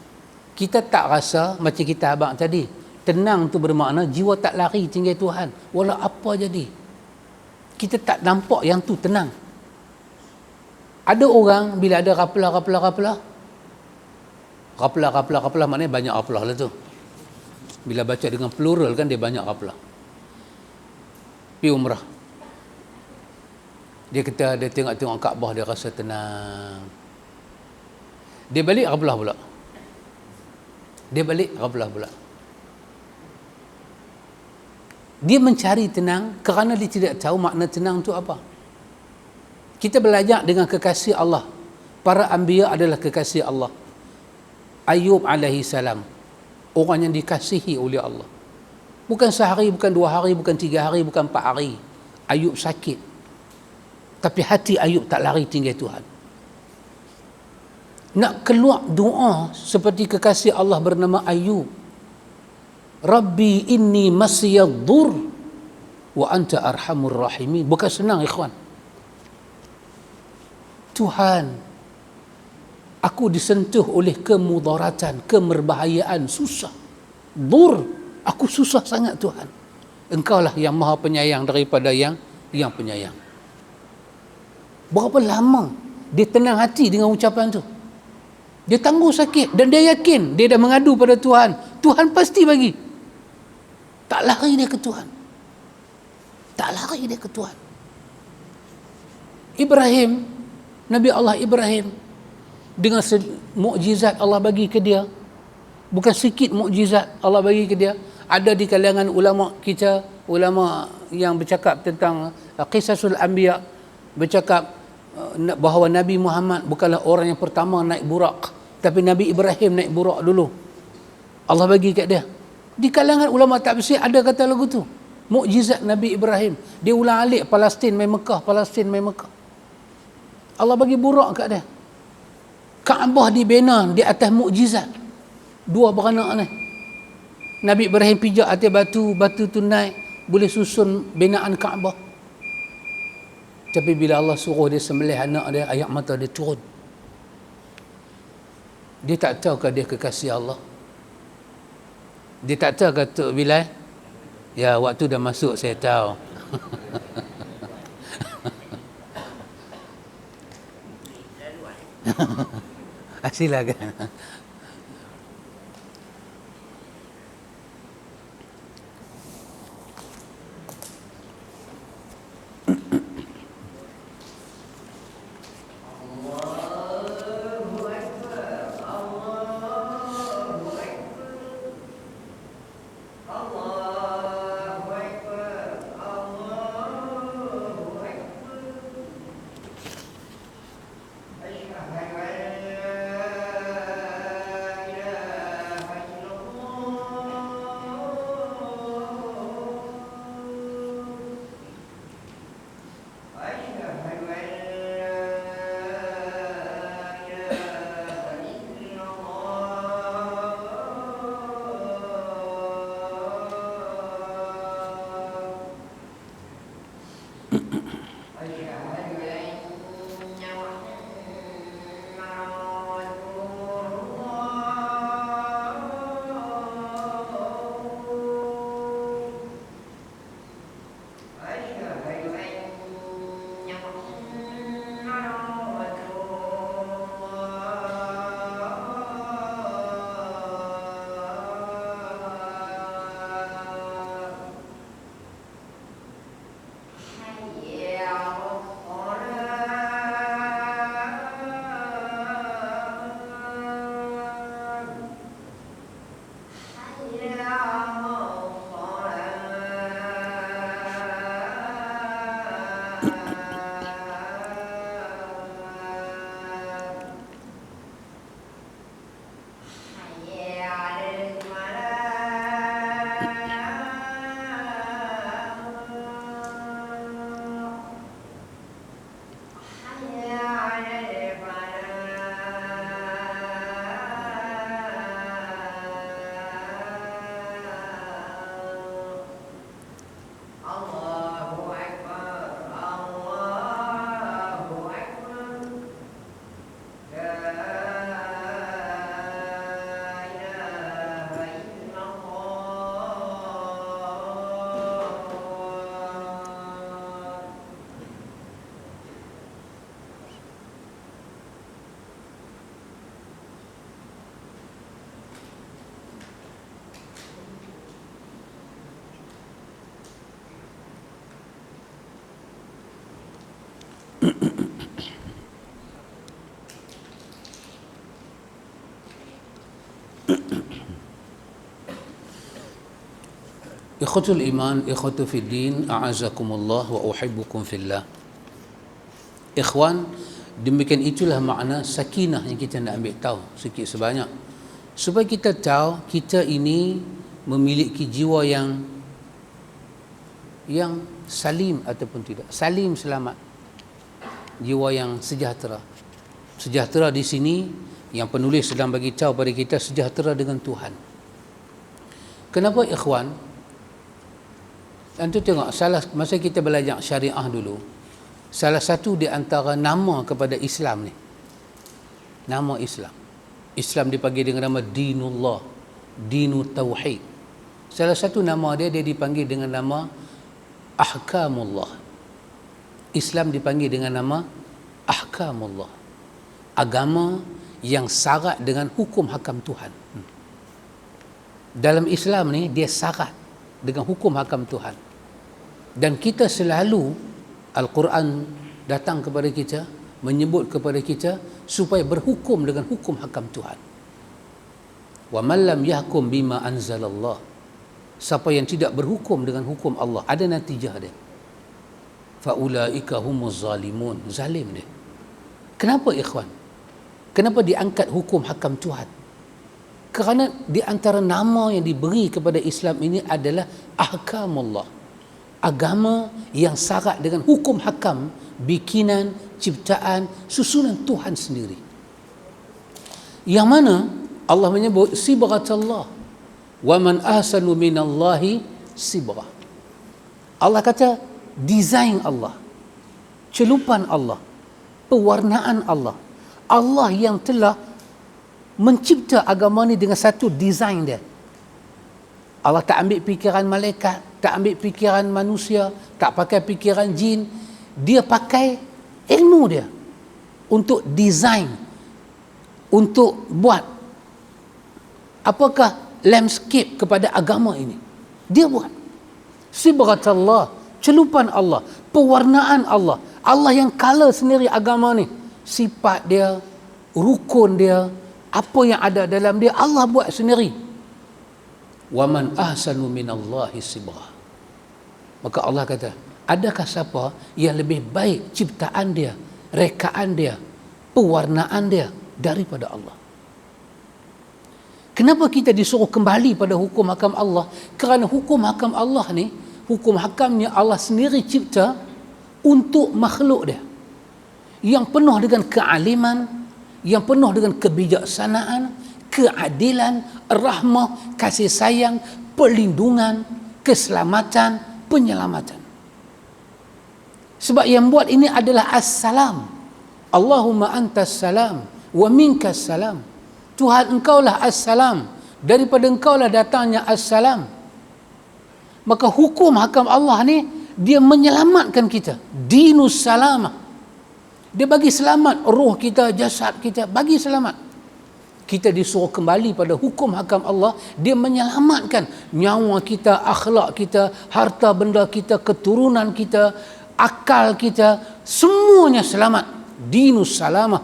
Kita tak rasa macam kita abang tadi. Tenang tu bermakna jiwa tak lari tinggal Tuhan. Walau apa jadi. Kita tak nampak yang tu tenang. Ada orang bila ada raplah maknanya banyak raplah lah tu. Bila baca dengan plural kan dia banyak raplah. Pergi umrah. Dia kata dia tengok Kaabah dia rasa tenang. Dia balik raplah pula. Dia mencari tenang kerana dia tidak tahu makna tenang tu apa. Kita belajar dengan kekasih Allah. Para anbiya adalah kekasih Allah. Ayub alaihi salam, orang yang dikasihi oleh Allah. Bukan sehari, bukan 2 hari, bukan 3 hari, bukan 4 hari. Ayub sakit. Tapi hati Ayub tak lari tinggal Tuhan. Nak keluar doa seperti kekasih Allah bernama Ayub. Rabbi inni masiyaddur wa anta arhamur rahimin. Bukan senang ikhwan. Tuhan, aku disentuh oleh kemudaratan, kemerbahayaan, susah. Dur, aku susah sangat Tuhan. Engkaulah yang Maha Penyayang daripada yang penyayang. Berapa lama dia tenang hati dengan ucapan tu? Dia tangguh sakit dan dia yakin dia dah mengadu pada Tuhan. Tuhan pasti bagi. Tak lari dia ke Tuhan. Ibrahim, Nabi Allah Ibrahim, dengan mukjizat Allah bagi ke dia, bukan sikit mukjizat Allah bagi ke dia. Ada di kalangan ulama kita, ulama yang bercakap tentang qisasul anbiya, bercakap bahawa Nabi Muhammad bukanlah orang yang pertama naik burak, tapi Nabi Ibrahim naik burak dulu. Allah bagi kat dia. Di kalangan ulama tafsir ada kata lagu tu, mukjizat Nabi Ibrahim. Dia ulang alik Palestin mai Mekah. Allah bagi burak kat dia. Kaabah dibina di atas mukjizat. 2 beranak ni. Nabi Ibrahim pijak atas batu tu naik, boleh susun binaan Kaabah. Tapi bila Allah suruh dia sembelih anak dia, air mata dia turun. Dia tak tahu ke dia kekasih Allah. Dia tak tahu kata Bilal, ya waktu dah masuk saya tahu. Silakan. Ikhwatul iman, ikhwatu fid din, a'azakumullah wa uhibbukum fillah. Ikhwan, demikian itulah makna sakinah yang kita nak ambil tahu sikit sebanyak, supaya kita tahu kita ini memiliki jiwa yang salim ataupun tidak. Salim, selamat. Jiwa yang sejahtera. Sejahtera di sini yang penulis sedang bagi tahu pada kita, sejahtera dengan Tuhan. Kenapa ikhwan? Antu tengok, masa kita belajar syariah dulu, salah satu di antara nama kepada Islam ni, nama Islam. Islam dipanggil dengan nama Dinullah, Dinu Tauhid. Salah satu nama dia dipanggil dengan nama Ahkamullah. Islam dipanggil dengan nama Ahkamullah. Agama yang syarat dengan hukum hakam Tuhan. Dalam Islam ni dia syarat dengan hukum hakam Tuhan. Dan kita selalu, Al-Quran datang kepada kita, menyebut kepada kita supaya berhukum dengan hukum hakam Tuhan. Wa man lam yahkum bima anzalallah. Siapa yang tidak berhukum dengan hukum Allah, ada natijah dia. Fa ulaika humuz zalimun. Zalim dia. Kenapa ikhwan? Kenapa diangkat hukum hakam Tuhan? Kerana di antara nama yang diberi kepada Islam ini adalah Ahkamullah. Agama yang syarat dengan hukum hakam, bikinan, ciptaan, susunan Tuhan sendiri. Yang mana Allah menyebut sibghatullah, wa man ahsanu minallahi sibghah. Allah kata desain Allah, celupan Allah, pewarnaan Allah. Allah yang telah mencipta agama ni dengan satu desain dia. Allah tak ambil fikiran malaikat, tak ambil fikiran manusia, tak pakai fikiran jin. Dia pakai ilmu dia untuk design, untuk buat apakah landscape kepada agama ini. Dia buat. Sibghatullah, celupan Allah, pewarnaan Allah. Allah yang color sendiri agama ni. Sifat dia, rukun dia, apa yang ada dalam dia, Allah buat sendiri. Wa man ahsanu minallahi sibghah. Maka Allah kata, adakah siapa yang lebih baik ciptaan dia, rekaan dia, pewarnaan dia daripada Allah? Kenapa kita disuruh kembali pada hukum hakam Allah? Kerana hukum hakam Allah ni, hukum hakamnya Allah sendiri cipta untuk makhluk dia, yang penuh dengan kealiman, yang penuh dengan kebijaksanaan, keadilan, rahmah, kasih sayang, perlindungan, keselamatan, penyelamatan. Sebab yang buat ini adalah As-Salam. Allahumma antas salam wa minkas salam. Tuhan engkaulah As-Salam, daripada engkaulah datangnya As-Salam. Maka hukum hakam Allah ni dia menyelamatkan kita. Dinus salamah. Dia bagi selamat roh kita, jasad kita, bagi selamat. Kita disuruh kembali pada hukum hakam Allah. Dia menyelamatkan nyawa kita, akhlak kita, harta benda kita, keturunan kita, akal kita, semuanya selamat. Dinus salamah.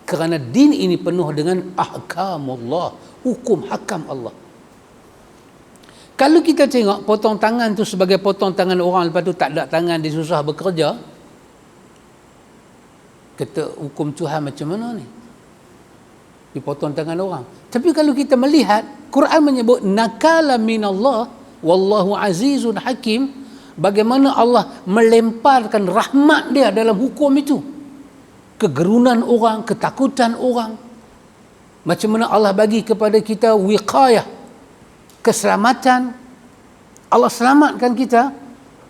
Kerana din ini penuh dengan ahkamullah, hukum hakam Allah. Kalau kita tengok potong tangan tu sebagai potong tangan orang, lepas tu tak ada tangan, dia susah bekerja, kata hukum Tuhan macam mana ni? Dipotong tangan orang. Tapi kalau kita melihat, Quran menyebut nakala minallah wallahu azizun hakim. Bagaimana Allah melemparkan rahmat dia dalam hukum itu. Kegerunan orang, ketakutan orang. Macam mana Allah bagi kepada kita wiqayah, keselamatan. Allah selamatkan kita.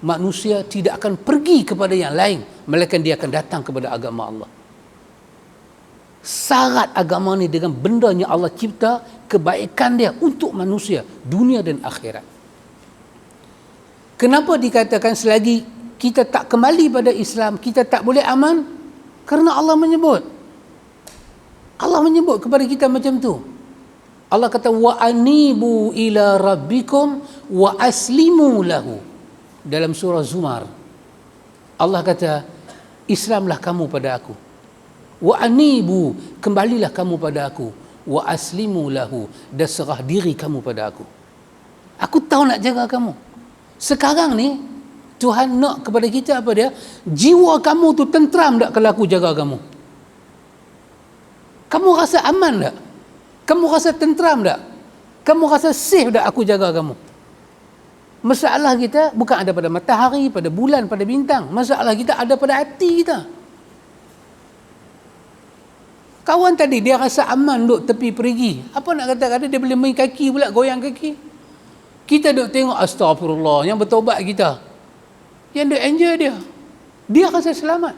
Manusia tidak akan pergi kepada yang lain, melainkan dia akan datang kepada agama Allah. Syarat agama ni dengan benda yang Allah cipta, kebaikan dia untuk manusia, dunia dan akhirat. Kenapa dikatakan selagi kita tak kembali pada Islam, kita tak boleh aman? Kerana Allah menyebut. Allah menyebut kepada kita macam tu. Allah kata, wa anibu ila rabbikum wa aslimu lahu. Dalam surah Zumar. Allah kata, Islamlah kamu pada aku. Wa anibu, kembalilah kamu pada aku. Wa aslimu lahu, dan serah diri kamu pada aku. Aku tahu nak jaga kamu. Sekarang ni Tuhan nak kepada kita apa dia? Jiwa kamu tu tenteram tak kalau aku jaga kamu? Kamu rasa aman tak? Kamu rasa tenteram tak? Kamu rasa safe tak aku jaga kamu? Masalah kita bukan ada pada matahari, pada bulan, pada bintang. Masalah kita ada pada hati kita. Kawan tadi dia rasa aman duduk tepi perigi. Apa nak kata dia boleh main kaki pula, goyang kaki. Kita duduk tengok astagfirullah, yang bertaubat kita. Yang duduk enjoy dia. Dia rasa selamat.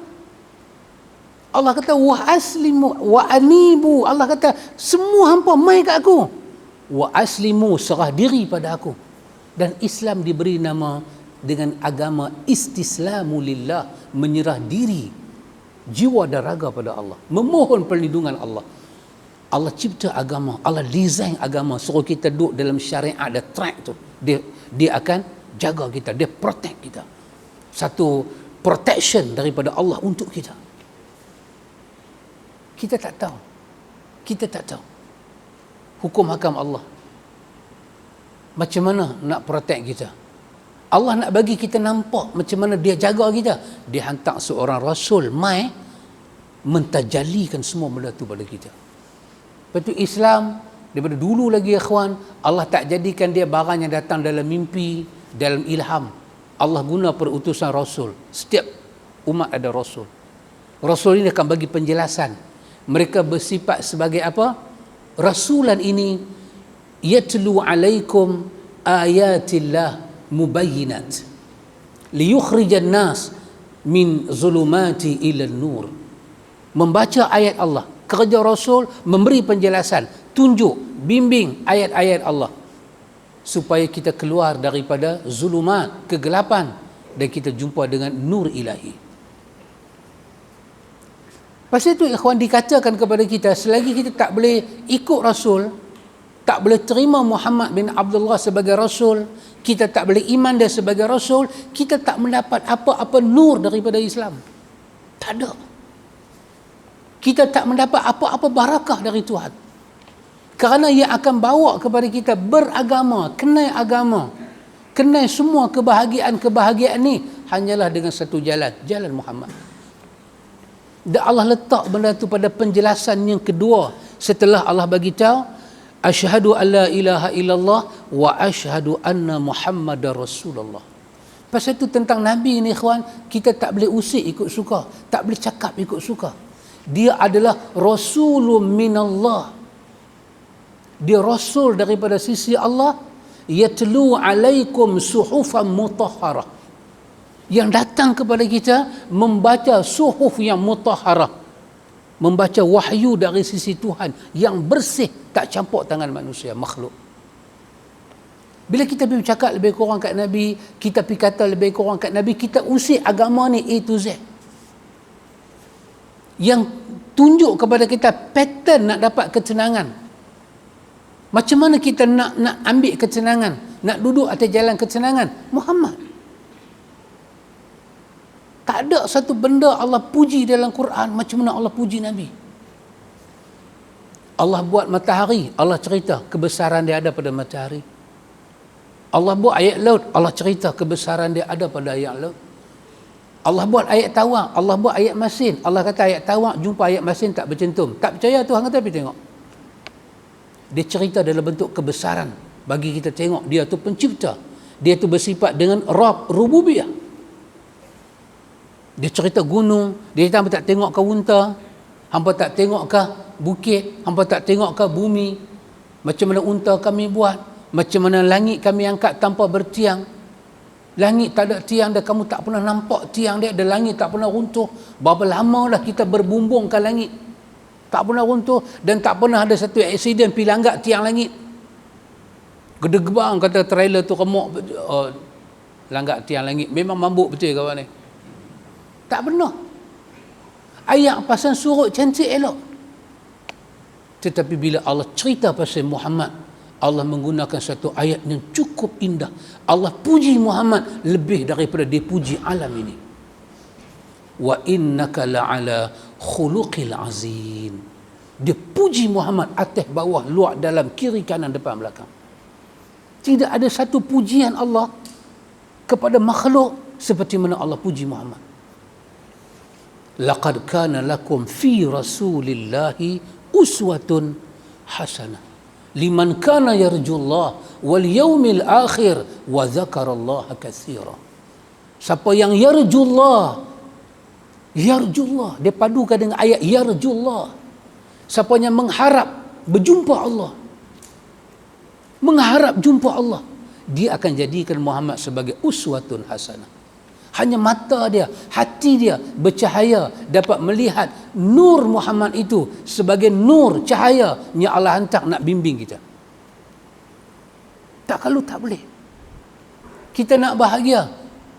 Allah kata wa aslimu wa anibu. Allah kata semua hampa mai kat aku. Wa aslimu, serah diri pada aku. Dan Islam diberi nama dengan agama istislamu lillah, menyerah diri, jiwa dan raga pada Allah, memohon perlindungan Allah. Allah cipta agama, Allah design agama suruh kita duduk dalam syariat, ada track tu. Dia akan jaga kita, dia protect kita. Satu protection daripada Allah untuk kita. Kita tak tahu. Kita tak tahu hukum hakam Allah. Macam mana nak protect kita? Allah nak bagi kita nampak macam mana dia jaga kita. Dia hantar seorang rasul mai mentajalikan semua benda tu pada kita. Lepas tu Islam daripada dulu lagi ikhwan, Allah tak jadikan dia barang yang datang dalam mimpi, dalam ilham. Allah guna perutusan rasul. Setiap umat ada rasul. Rasul ini akan bagi penjelasan. Mereka bersifat sebagai apa? Rasulan ini yatlu alaikum ayatillah mubayyinat liyukhrijan nas min zulumati ila nur. Membaca ayat Allah, kerja Rasul memberi penjelasan, tunjuk, bimbing ayat-ayat Allah supaya kita keluar daripada zulumat, kegelapan, dan kita jumpa dengan nur ilahi. Pasal itu ikhwan dikatakan kepada kita, selagi kita tak boleh ikut Rasul, tak boleh terima Muhammad bin Abdullah sebagai Rasul, kita tak boleh iman dia sebagai Rasul, kita tak mendapat apa-apa nur daripada Islam. Tak ada. Kita tak mendapat apa-apa barakah dari Tuhan. Kerana ia akan bawa kepada kita beragama, kenal agama, kenal semua kebahagiaan-kebahagiaan ni hanyalah dengan satu jalan, jalan Muhammad. Dan Allah letak benda tu pada penjelasan yang kedua setelah Allah bagi tahu asyhadu an la ilaha illallah wa asyhadu anna Muhammadar Rasulullah. Pasal itu tentang Nabi ni ikhwan, kita tak boleh usik ikut suka, tak boleh cakap ikut suka. Dia adalah rasulun minallah. Dia rasul daripada sisi Allah, yatlu alaikum suhufan mutahharah. Yang datang kepada kita membaca suhuf yang mutahharah, membaca wahyu dari sisi Tuhan yang bersih, tak campur tangan manusia, makhluk. Bila kita pergi cakap lebih kurang kat Nabi, kita pergi kata lebih kurang kat Nabi, kita usik agama ni A to Z. Yang tunjuk kepada kita pattern nak dapat ketenangan. Macam mana kita nak ambil ketenangan, nak duduk atas jalan ketenangan? Muhammad. Tak ada satu benda Allah puji dalam Quran macam mana Allah puji Nabi. Allah buat matahari, Allah cerita kebesaran dia ada pada matahari. Allah buat ayat laut, Allah cerita kebesaran dia ada pada ayat laut. Allah buat ayat tawak, Allah buat ayat masin. Allah kata ayat tawak jumpa ayat masin tak bercentum. Tak percaya Tuhan kata, pergi tengok. Dia cerita dalam bentuk kebesaran bagi kita tengok dia tu pencipta. Dia tu bersifat dengan Rabb, rububiyah. Dia cerita gunung, dia hampa tak tengok ke unta, hampa tak tengok ke bukit, hampa tak tengok ke bumi. Macam mana unta kami buat, macam mana langit kami angkat tanpa bertiang. Langit tak ada tiang dan kamu tak pernah nampak tiang dia, dan langit tak pernah runtuh. Berapa lama dah kita berbumbung ke langit, tak pernah runtuh, dan tak pernah ada satu aksiden pergi langgar tiang langit. Gede-gebang kata trailer tu remuk, langgar tiang langit. Memang mabuk betul kawan ni. Tak benar. Ayat pasal surut cantik elok. Tetapi bila Allah cerita pasal Muhammad, Allah menggunakan satu ayat yang cukup indah. Allah puji Muhammad lebih daripada dia puji alam ini. Wa innaka la'ala khuluqil azim. Dia puji Muhammad atas bawah, luar dalam, kiri kanan depan belakang. Tidak ada satu pujian Allah kepada makhluk seperti mana Allah puji Muhammad. Laqad kana lakum fi rasulillahi uswatun hasanah liman kana yarjullah wal yaumil akhir wa dzakarallaha katsira. Siapa yang yarjullah, dia padukan dengan ayat yarjullah. Siapa yang mengharap berjumpa Allah, mengharap jumpa Allah, dia akan jadikan Muhammad sebagai uswatun hasanah. Hanya mata dia, hati dia bercahaya, dapat melihat nur Muhammad itu sebagai nur cahaya yang Allah hantar nak bimbing kita. Tak, kalau tak boleh. Kita nak bahagia,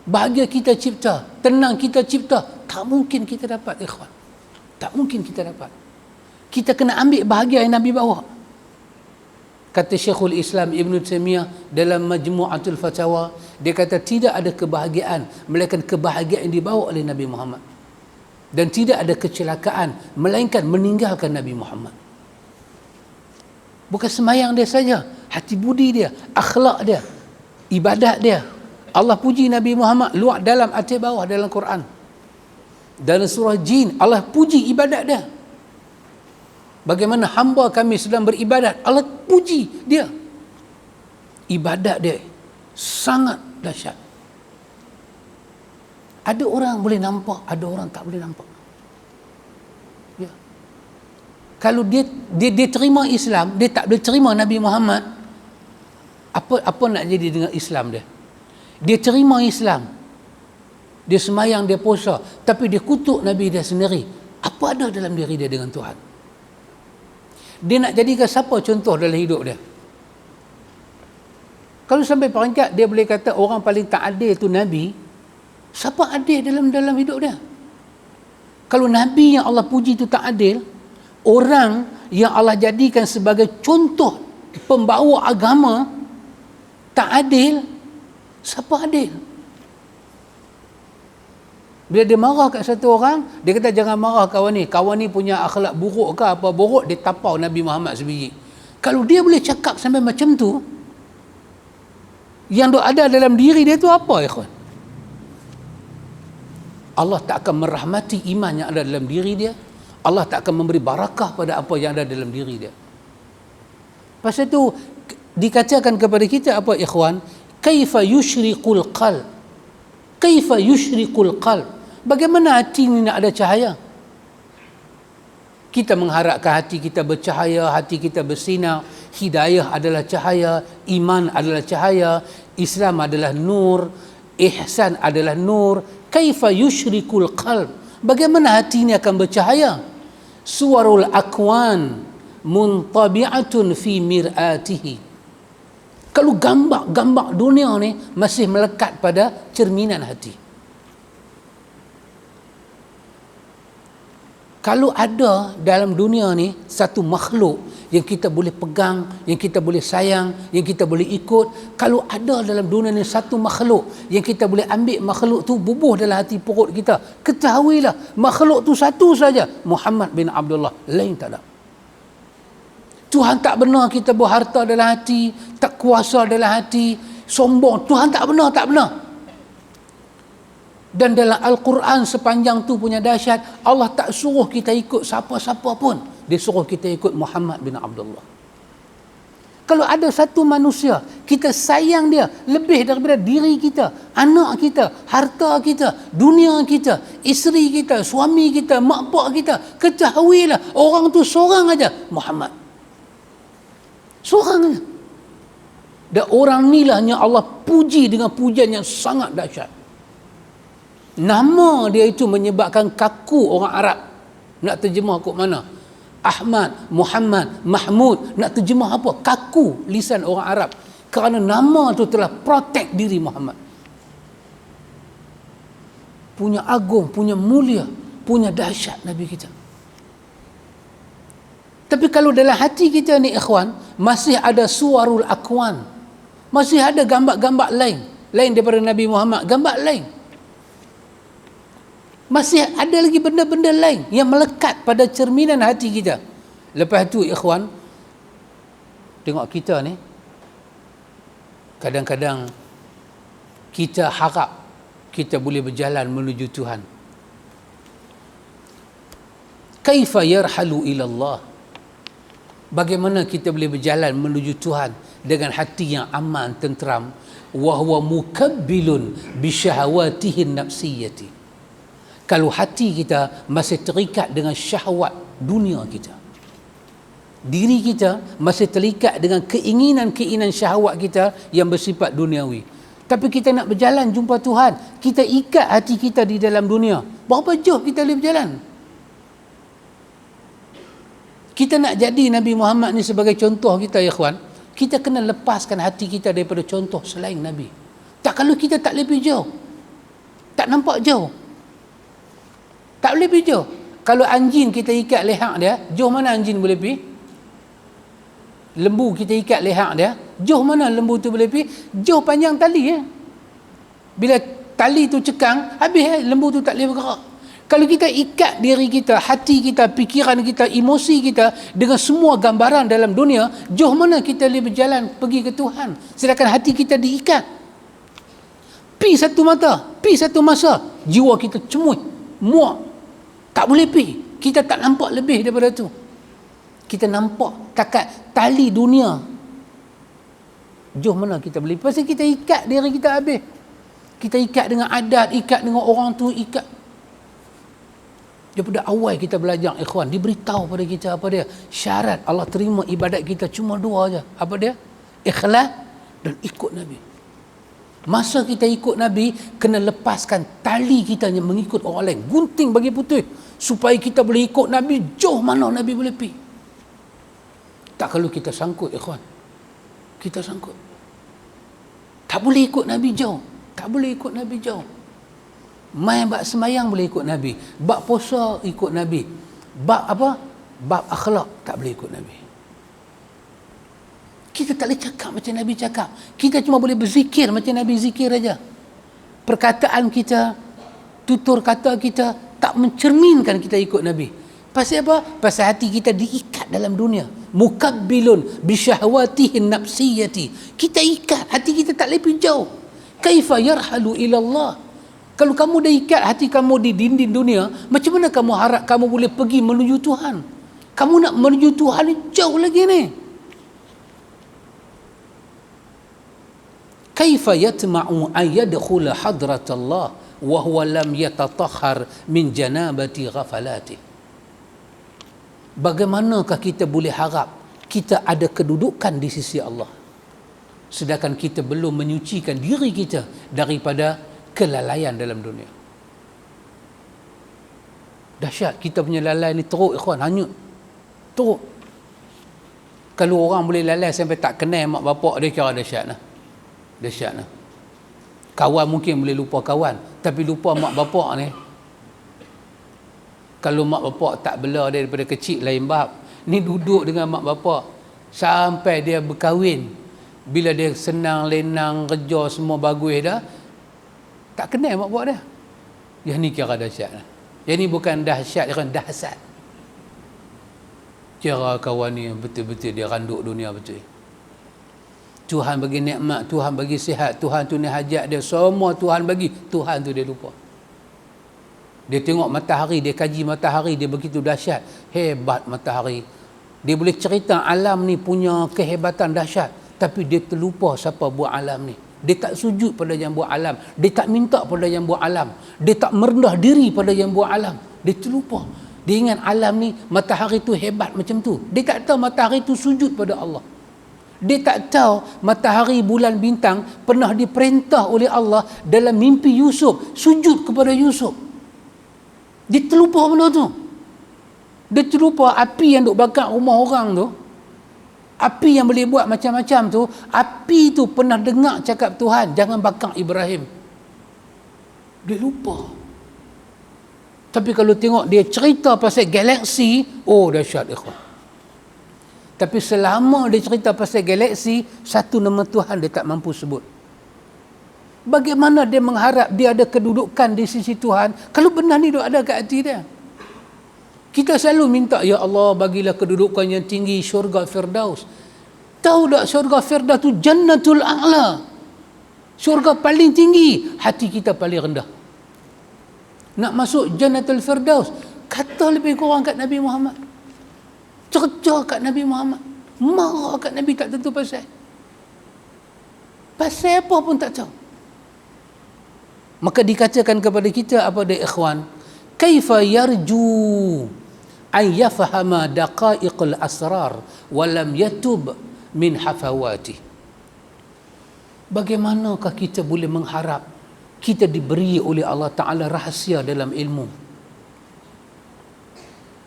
bahagia kita cipta, tenang kita cipta, tak mungkin kita dapat, ikhwan. Tak mungkin kita dapat. Kita kena ambil bahagia yang Nabi bawa. Kata Syekhul Islam Ibn Taymiyah dalam Majmu'atul Fatawa, dia kata tidak ada kebahagiaan melainkan kebahagiaan yang dibawa oleh Nabi Muhammad, dan tidak ada kecelakaan melainkan meninggalkan Nabi Muhammad. Bukan semayang dia saja, hati budi dia, akhlak dia, ibadat dia. Allah puji Nabi Muhammad luar dalam atas bawah dalam Quran. Dalam surah Jin Allah puji ibadat dia. Bagaimana hamba kami sedang beribadat, Allah puji dia. Ibadat dia sangat dahsyat. Ada orang boleh nampak, ada orang tak boleh nampak. Ya. Kalau dia terima Islam, dia tak boleh terima Nabi Muhammad, apa nak jadi dengan Islam dia? Dia terima Islam, dia semayang, dia puasa, tapi dia kutuk Nabi dia sendiri. Apa ada dalam diri dia dengan Tuhan? Dia nak jadikan siapa contoh dalam hidup dia? Kalau sampai peringkat dia boleh kata orang paling tak adil tu Nabi, siapa adil dalam hidup dia? Kalau Nabi yang Allah puji tu tak adil, orang yang Allah jadikan sebagai contoh pembawa agama tak adil, siapa adil? Bila dia marah kat satu orang, dia kata jangan marah kawan ni punya akhlak buruk ke apa buruk, dia tapau Nabi Muhammad sebiji. Kalau dia boleh cakap sampai macam tu, yang ada dalam diri dia tu apa, ikhwan? Allah tak akan merahmati iman yang ada dalam diri dia. Allah tak akan memberi barakah pada apa yang ada dalam diri dia. Pasal tu dikatakan kepada kita apa, ikhwan? Kaifa yushriqul qalb? Kaifa yushriqul qalb? Bagaimana hati ini nak ada cahaya? Kita mengharapkan hati kita bercahaya, hati kita bersinar. Hidayah adalah cahaya, iman adalah cahaya, Islam adalah nur, ihsan adalah nur. Kaifa yushriqul qalb? Bagaimana hati ini akan bercahaya? Suwarul akwan muntabi'atun fi mir'atihi. Kalau gambar dunia ni masih melekat pada cerminan hati. Kalau ada dalam dunia ni satu makhluk yang kita boleh pegang, yang kita boleh sayang, yang kita boleh ikut, kalau ada dalam dunia ni satu makhluk yang kita boleh ambil makhluk tu bubuh dalam hati perut kita, ketahuilah makhluk tu satu saja, Muhammad bin Abdullah, lain tak ada. Tuhan tak benar kita berharta dalam hati, tak kuasa dalam hati, sombong. Tuhan tak benar, tak benar. Dan dalam Al-Quran sepanjang tu punya dahsyat, Allah tak suruh kita ikut siapa-siapa pun. Dia suruh kita ikut Muhammad bin Abdullah. Kalau ada satu manusia, kita sayang dia lebih daripada diri kita, anak kita, harta kita, dunia kita, isteri kita, suami kita, mak pak kita, ketahuilah orang tu seorang aja, Muhammad. Seorang aja. Dan orang ni lah yang Allah puji dengan pujian yang sangat dahsyat. Nama dia itu menyebabkan kaku orang Arab nak terjemah kok mana. Ahmad, Muhammad, Mahmud, nak terjemah apa? Kaku lisan orang Arab. Kerana nama tu telah protect diri Muhammad. Punya agung, punya mulia, punya dahsyat Nabi kita. Tapi kalau dalam hati kita ni, ikhwan, masih ada suwarul akwan, masih ada gambar-gambar lain daripada Nabi Muhammad, gambar lain. Masih ada lagi benda-benda lain yang melekat pada cerminan hati kita. Lepas tu, ikhwan, tengok kita ni, kadang-kadang kita harap kita boleh berjalan menuju Tuhan. Kaifa yarhalu ila Allah? Bagaimana kita boleh berjalan menuju Tuhan dengan hati yang aman, tenteram, wa huwa mukabbilun bi syahawatihi nafsiyati. Kalau hati kita masih terikat dengan syahwat dunia kita, diri kita masih terikat dengan keinginan-keinginan syahwat kita yang bersifat duniawi, tapi kita nak berjalan jumpa Tuhan, kita ikat hati kita di dalam dunia, berapa jauh kita boleh berjalan? Kita nak jadi Nabi Muhammad ni sebagai contoh kita, ya ikhwan, kita kena lepaskan hati kita daripada contoh selain Nabi. Tak, kalau kita tak lebih jauh, tak nampak jauh, tak boleh pergi jauh. Kalau anjing kita ikat leher dia, jauh mana anjing boleh pergi? Lembu kita ikat leher dia, jauh mana lembu tu boleh pergi? Jauh panjang tali ya. Bila tali tu cekang, habis lembu tu tak boleh bergerak. Kalau kita ikat diri kita, hati kita, fikiran kita, emosi kita dengan semua gambaran dalam dunia, jauh mana kita boleh berjalan pergi ke Tuhan? Sedangkan hati kita diikat. Pi satu mata, pi satu masa, jiwa kita cemui, muak, tak boleh pi. Kita tak nampak lebih daripada tu. Kita nampak takat tali dunia. Jauh mana kita boleh? Pasal kita ikat diri kita habis. Kita ikat dengan adat, ikat dengan orang tu, ikat. Daripada awal kita belajar, ikhwan, diberitahu pada kita apa dia? Syarat Allah terima ibadat kita cuma dua aja. Apa dia? Ikhlas dan ikut Nabi. Masa kita ikut Nabi, kena lepaskan tali kita yang mengikut orang lain. Gunting bagi putih. Supaya kita boleh ikut Nabi, jauh mana Nabi boleh pergi. Tak kalau kita sangkut, ikhwan. Kita sangkut. Tak boleh ikut Nabi jauh. Tak boleh ikut Nabi jauh. Main bab semayang boleh ikut Nabi. Bab puasa ikut Nabi. Bab apa? Bab akhlak tak boleh ikut Nabi. Kita tak boleh cakap macam Nabi cakap. Kita cuma boleh berzikir macam Nabi zikir aja. Perkataan kita, tutur kata kita tak mencerminkan kita ikut Nabi. Pasal apa? Pasal hati kita diikat dalam dunia. Mukabbilun bisyahwatihi nafsiyati. Kita ikat, hati kita tak boleh pergi jauh. Kaifa yarhalu ila Allah? Kalau kamu dah ikat hati kamu di dinding dunia, macam mana kamu harap kamu boleh pergi menuju Tuhan? Kamu nak menuju Tuhan ni jauh lagi ni. Kaifa yatma'u an yadkhula hadratallah wa huwa lam yatatahhar min janabati ghafalati. Bagaimanakah kita boleh harap kita ada kedudukan di sisi Allah sedangkan kita belum menyucikan diri kita daripada kelalaian dalam dunia? Dahsyat kita punya lalai ni, teruk ikhwan, hanyut. Teruk. Kalau orang boleh lalai sampai tak kenal mak bapak dia, kira dahsyat lah. Dahsyat lah. Kawan mungkin boleh lupa kawan, tapi lupa mak bapak ni. Kalau mak bapak tak bela dia daripada kecil, lain bab. Ni duduk dengan mak bapak sampai dia berkahwin. Bila dia senang, lenang, kerja semua bagus dah, tak kenal mak bapak dia. Yang ni kira dahsyat lah. Yang ni bukan dahsyat, kira dahsyat. Kira kawan ni betul-betul dia randuk dunia betul. Tuhan bagi nikmat, Tuhan bagi sihat, Tuhan tu ni hajat dia, semua Tuhan bagi, Tuhan tu dia lupa. Dia tengok matahari, dia kaji matahari, dia begitu dahsyat, hebat matahari. Dia boleh cerita alam ni punya kehebatan dahsyat, tapi dia terlupa siapa buat alam ni. Dia tak sujud pada yang buat alam, dia tak minta pada yang buat alam, dia tak merendah diri pada yang buat alam. Dia terlupa. Dia ingat alam ni, matahari tu hebat macam tu. Dia tak tahu matahari tu sujud pada Allah. Dia tak tahu matahari, bulan, bintang pernah diperintah oleh Allah dalam mimpi Yusuf sujud kepada Yusuf. Dia terlupa benda tu. Dia terlupa api yang duk bakar rumah orang tu, api yang boleh buat macam-macam tu, api tu pernah dengar cakap Tuhan, jangan bakar Ibrahim. Dia lupa. Tapi kalau tengok dia cerita pasal galaksi, oh dahsyat ikhwan. Tapi selama dia cerita pasal galaksi, satu nama Tuhan dia tak mampu sebut. Bagaimana dia mengharap dia ada kedudukan di sisi Tuhan kalau benar ni ada kat hati dia? Kita selalu minta, ya Allah bagilah kedudukan yang tinggi, syurga Firdaus. Tahu tak syurga Firdaus tu Jannatul A'la? Syurga paling tinggi, hati kita paling rendah. Nak masuk Jannatul Firdaus, kata lebih kurang kat Nabi Muhammad. Cerca kat Nabi Muhammad. Marah kat Nabi tak tentu pasal. Pasal apa pun tak tahu. Maka dikatakan kepada kita apa dia ikhwan? Kaifa yarju an yafhama daqaiqul asrar wa lam yatub min hafawati. Bagaimanakah kita boleh mengharap kita diberi oleh Allah Ta'ala rahsia dalam ilmu?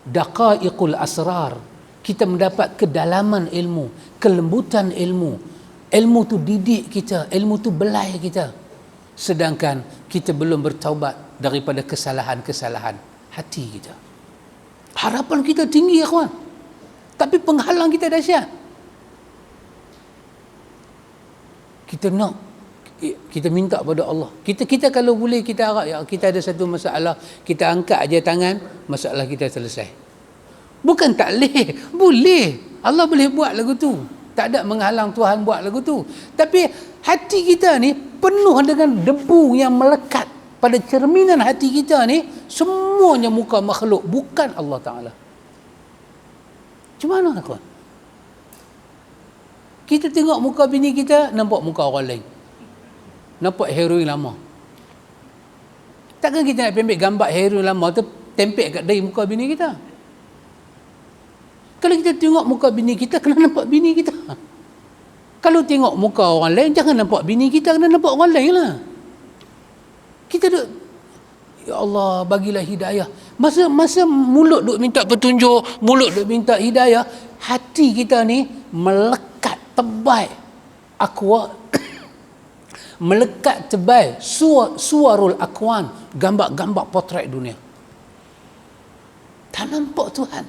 Daqaiqul asrar, kita mendapat kedalaman ilmu, kelembutan ilmu. Ilmu tu didik kita, ilmu tu belai kita. Sedangkan kita belum bertaubat daripada kesalahan-kesalahan hati kita. Harapan kita tinggi, ya kawan. Tapi penghalang kita dahsyat. Kita minta pada Allah. Kita kalau boleh kita harap, ya kita ada satu masalah, kita angkat aja tangan, masalah kita selesai. Bukan tak boleh. Allah boleh buat lagu tu. Tak ada menghalang Tuhan buat lagu tu. Tapi hati kita ni penuh dengan debu yang melekat. Pada cerminan hati kita ni semuanya muka makhluk, bukan Allah Ta'ala. Macam mana, kawan? Kita tengok muka bini kita, nampak muka orang lain. Nampak heroin lama. Takkan kita nak ambil gambar heroin lama tu tempel kat dahi muka bini kita? Kalau kita tengok muka bini kita, kena nampak bini kita. Kalau tengok muka orang lain, jangan nampak bini kita, kena nampak orang lain lah. Kita duk, ya Allah, bagilah hidayah. Masa mulut duk minta petunjuk, mulut duk minta hidayah, hati kita ni melekat tebal melekat tebal suarul akwan, gambar-gambar potret dunia. Tak nampak Tuhan.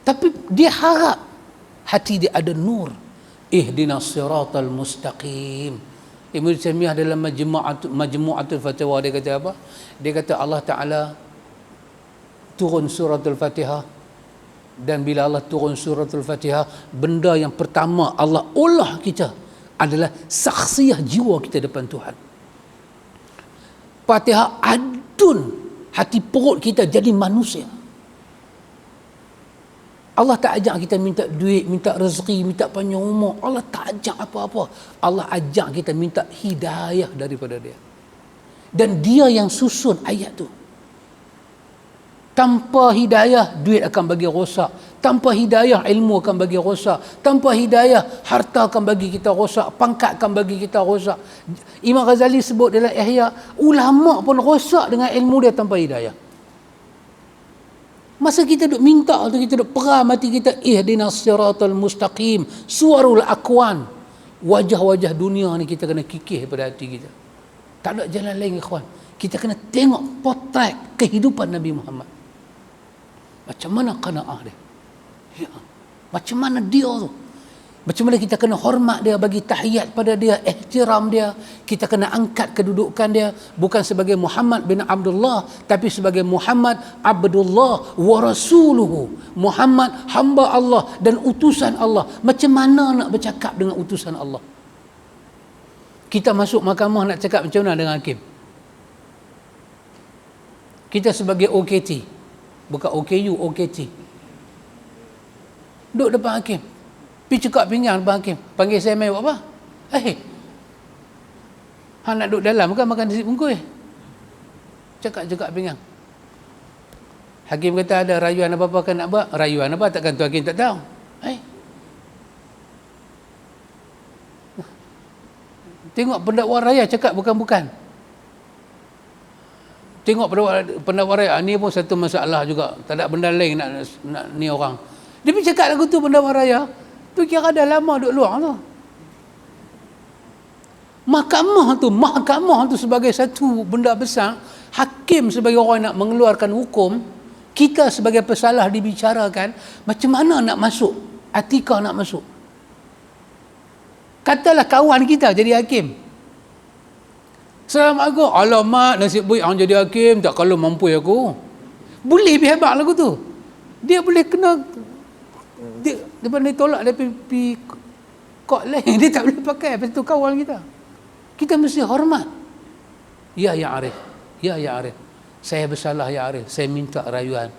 Tapi dia harap hati dia ada nur. Ihdinas siratal mustaqim. Ibn Taimiyah dalam Majmu'atul Fatawa dia kata apa? Dia kata Allah Ta'ala turun suratul Fatihah, dan bila Allah turun suratul Fatihah, benda yang pertama Allah olah kita adalah saksiah jiwa kita depan Tuhan. Fatihah adun hati perut kita jadi manusia. Allah tak ajak kita minta duit, minta rezeki, minta panjang umur. Allah tak ajak apa-apa. Allah ajak kita minta hidayah daripada dia. Dan dia yang susun ayat tu. Tanpa hidayah, duit akan bagi rosak. Tanpa hidayah, ilmu akan bagi rosak. Tanpa hidayah, harta akan bagi kita rosak. Pangkat akan bagi kita rosak. Imam Ghazali sebut dalam Ihya, ulama pun rosak dengan ilmu dia tanpa hidayah. Masa kita duk minta tu, kita duk peram hati kita, ihdinas siratal mustaqim, suarul akwan. Wajah-wajah dunia ni kita kena kikih pada hati kita. Tak ada jalan lain, ikhwan. Kita kena tengok potret kehidupan Nabi Muhammad. Macam mana qanaah dia? Ya. Macam mana dia tu? Macam mana kita kena hormat dia, bagi tahiyat pada dia, ihtiram dia. Kita kena angkat kedudukan dia, bukan sebagai Muhammad bin Abdullah, tapi sebagai Muhammad Abdullah wa Rasuluhu. Muhammad hamba Allah dan utusan Allah. Macam mana nak bercakap dengan utusan Allah? Kita masuk mahkamah nak cakap macam mana dengan hakim? Kita sebagai OKT, bukan OKU, OKT, duduk depan hakim, pergi cekak pinggang depan hakim, panggil saya mai buat apa? Hang nak duduk dalam kan, makan nasi bungkus, cekak pinggang. Hakim kata ada rayuan apa-apa kan nak buat? Rayuan apa? Takkan tu hakim tak tahu. Tengok pendakwa raya cakap bukan-bukan. Tengok pendakwa raya, ni pun satu masalah juga. Tak ada benda lain nak ni orang. Dia pergi cakap lagu tu pendakwa raya, tu kira dah lama duduk luar tu. Mahkamah tu sebagai satu benda besar, hakim sebagai orang nak mengeluarkan hukum, kita sebagai pesalah dibicarakan, macam mana nak masuk, Atikah nak masuk. Katalah kawan kita jadi hakim. Assalamualaikum. Alamak, nasib baik hang jadi hakim, tak kalau mampu aku. Boleh pergi hebat lagu tu. Dia boleh kena, dia tolak dia pergi kod lain, dia tak boleh pakai pasal tu kawan kita. Kita mesti hormat. Ya Arif, ya Arif, saya bersalah ya Arif, saya minta rayuan.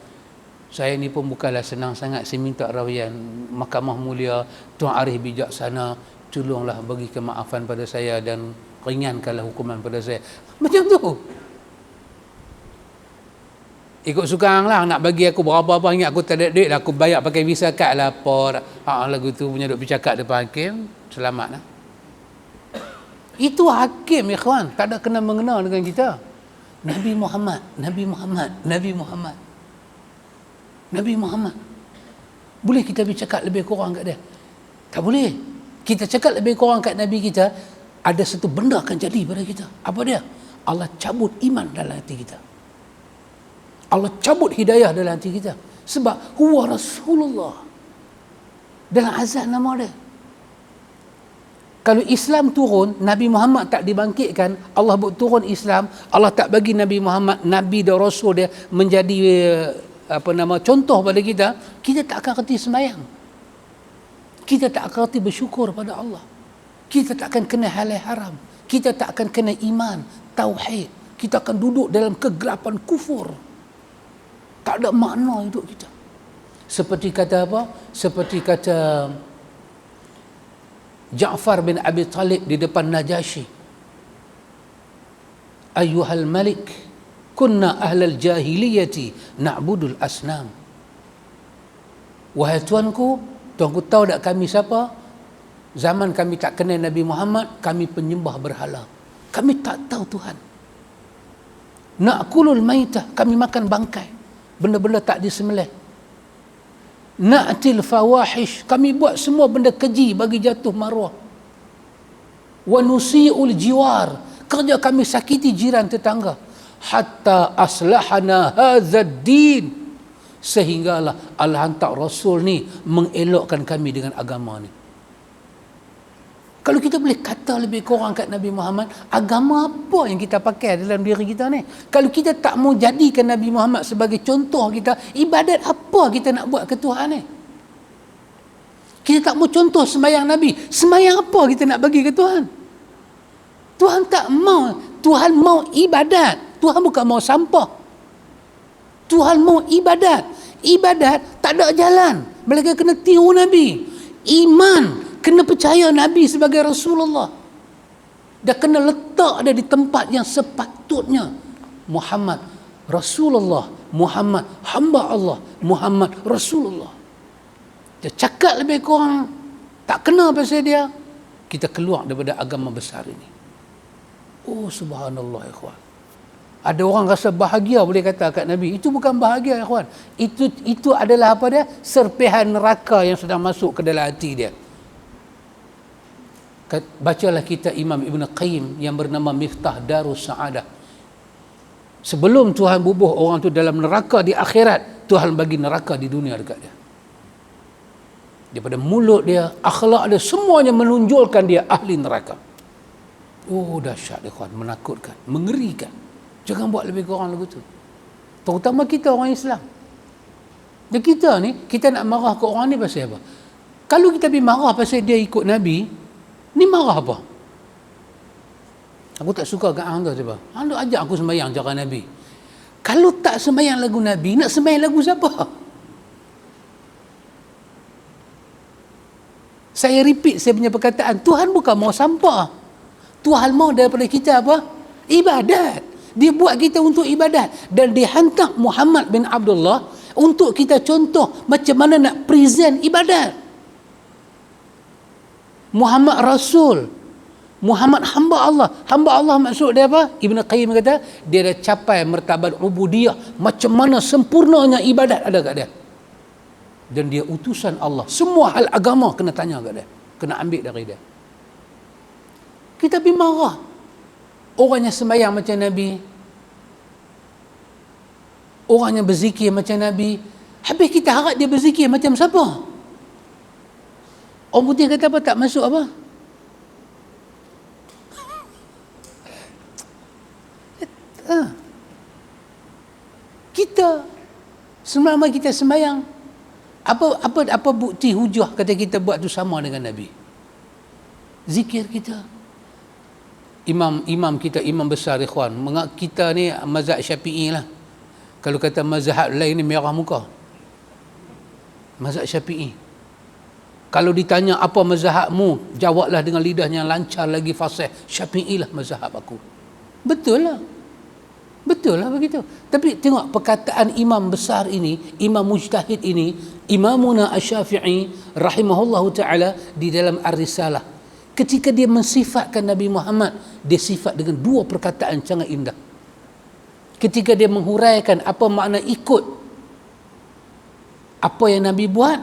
Saya ni pun bukanlah senang sangat, saya minta rayuan. Mahkamah Mulia, Tuan Arif bijaksana, tolonglah bagi kemaafan pada saya dan ringankanlah hukuman pada saya. Macam tu. Ikut sukang lah, nak bagi aku berapa-apa ingat aku tak ada duit lah, aku bayar pakai visa card lah, apa lagu tu punya duk bercakap depan hakim, selamat lah. Itu hakim ikhwan, tak ada kena mengena dengan kita. Nabi Muhammad, Nabi Muhammad, Nabi Muhammad, Nabi Muhammad. Boleh kita bercakap lebih kurang kat dia? Tak boleh. Kita cakap lebih kurang kat Nabi kita, ada satu benda akan jadi pada kita. Apa dia? Allah cabut iman dalam hati kita. Allah cabut hidayah dalam hati kita. Sebab huwa Rasulullah. Dalam azan nama dia. Kalau Islam turun, Nabi Muhammad tak dibangkitkan, Allah buat turun Islam, Allah tak bagi Nabi Muhammad, Nabi dan Rasul dia menjadi contoh pada kita, kita tak akan kerti semayang. Kita tak akan kerti bersyukur pada Allah. Kita tak akan kena halal haram. Kita tak akan kena iman, tauhid. Kita akan duduk dalam kegelapan kufur. Tak ada makna hidup kita. Seperti kata apa? Seperti kata Ja'far bin Abi Talib di depan Najasyi. Ayyuhal malik, kunna ahlal jahiliyati na'budul asnam. Wahai tuanku tahu tak kami siapa? Zaman kami tak kenal Nabi Muhammad, kami penyembah berhala. Kami tak tahu Tuhan. Na'kulul maitah, kami makan bangkai. Benda-benda tak disembelih. Na'til fawahish, kami buat semua benda keji bagi jatuh maruah. Wa nusi'ul jiwar, kerja kami sakiti jiran tetangga. Hatta aslahana hadzal din, sehinggalah Allah hantar Rasul ni mengelokkan kami dengan agama ni. Kalau kita boleh kata lebih kurang kat Nabi Muhammad, agama apa yang kita pakai dalam diri kita ni? Kalau kita tak mau jadikan Nabi Muhammad sebagai contoh kita, ibadat apa kita nak buat ke Tuhan ni? Kita tak mau contoh sembahyang Nabi, sembahyang apa kita nak bagi ke Tuhan? Tuhan tak mau. Tuhan mau ibadat. Tuhan bukan mau sampah. Tuhan mau ibadat. Ibadat tak ada jalan. Mereka kena tiru Nabi. Iman, kena percaya Nabi sebagai Rasulullah. Dia kena letak dia di tempat yang sepatutnya. Muhammad Rasulullah, Muhammad hamba Allah, Muhammad Rasulullah. Dia cakap lebih kurang tak kena pasal dia, kita keluar daripada agama besar ini. Oh subhanallah ikhwan. Ada orang rasa bahagia boleh kata kat Nabi. Itu bukan bahagia ikhwan. Itu adalah apa dia? Serpihan neraka yang sedang masuk ke dalam hati dia. Bacalah kitab Imam Ibn Qayyim yang bernama Miftah Darus Sa'adah. Sebelum Tuhan bubuh orang tu dalam neraka di akhirat, Tuhan bagi neraka di dunia dekat dia. Daripada mulut dia, akhlak dia, semuanya menunjulkan dia ahli neraka. Oh dahsyat ikhwan, menakutkan, mengerikan. Jangan buat lebih kurang lagu tu. Terutama kita orang Islam. Dan kita ni, kita nak marah ke orang ni pasal apa? Kalau kita pergi marah pasal dia ikut Nabi, ni marah apa? Aku tak suka kat hang tu sebab hang duk ajak aku sembahyang cara Nabi. Kalau tak sembahyang lagu Nabi, nak sembahyang lagu siapa? Saya repeat saya punya perkataan, Tuhan bukan mau sampah. Tuhan mau daripada kita apa? Ibadat. Dia buat kita untuk ibadat. Dan dia hantar Muhammad bin Abdullah untuk kita contoh macam mana nak present ibadat. Muhammad Rasul, Muhammad hamba Allah. Hamba Allah maksud dia apa? Ibn Qayyim kata, dia dah capai martabat ubudiyah. Macam mana sempurnanya ibadat ada kat dia. Dan dia utusan Allah. Semua hal agama kena tanya kat dia. Kena ambil dari dia. Kita pergi marah. Orang yang sembahyang macam Nabi. Orang yang berzikir macam Nabi. Habis kita harap dia berzikir macam siapa? Orang putih kata apa? Tak masuk apa? Kita selama kita sembahyang, apa bukti hujah kata kita buat tu sama dengan Nabi? Zikir kita, imam kita, imam besar ikhwan, kita ni mazhab Syafi'i lah. Kalau kata mazhab lain ni merah muka. Mazhab Syafi'i. Kalau ditanya apa mazhabmu, jawablah dengan lidah yang lancar lagi fasih. Syafi'i lah mazhab aku. Betul lah. Betul lah begitu. Tapi tengok perkataan imam besar ini, imam mujtahid ini, Imamuna Asy-Syafi'i rahimahullahu ta'ala di dalam Ar-Risalah. Ketika dia mensifatkan Nabi Muhammad, dia sifat dengan dua perkataan sangat indah. Ketika dia menghuraikan apa makna ikut, apa yang Nabi buat,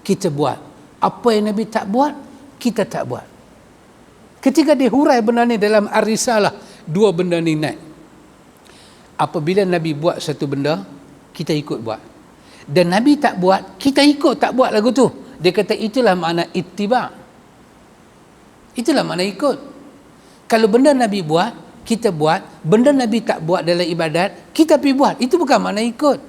kita buat. Apa yang Nabi tak buat, kita tak buat. Ketika dia hurai benda ni dalam Ar-Risalah, dua benda ni naik. Apabila Nabi buat satu benda, kita ikut buat. Dan Nabi tak buat, kita ikut tak buat lagu tu. Dia kata itulah makna ittiba'. Itulah makna ikut. Kalau benda Nabi buat, kita buat. Benda Nabi tak buat dalam ibadat, kita pergi buat. Itu bukan makna ikut.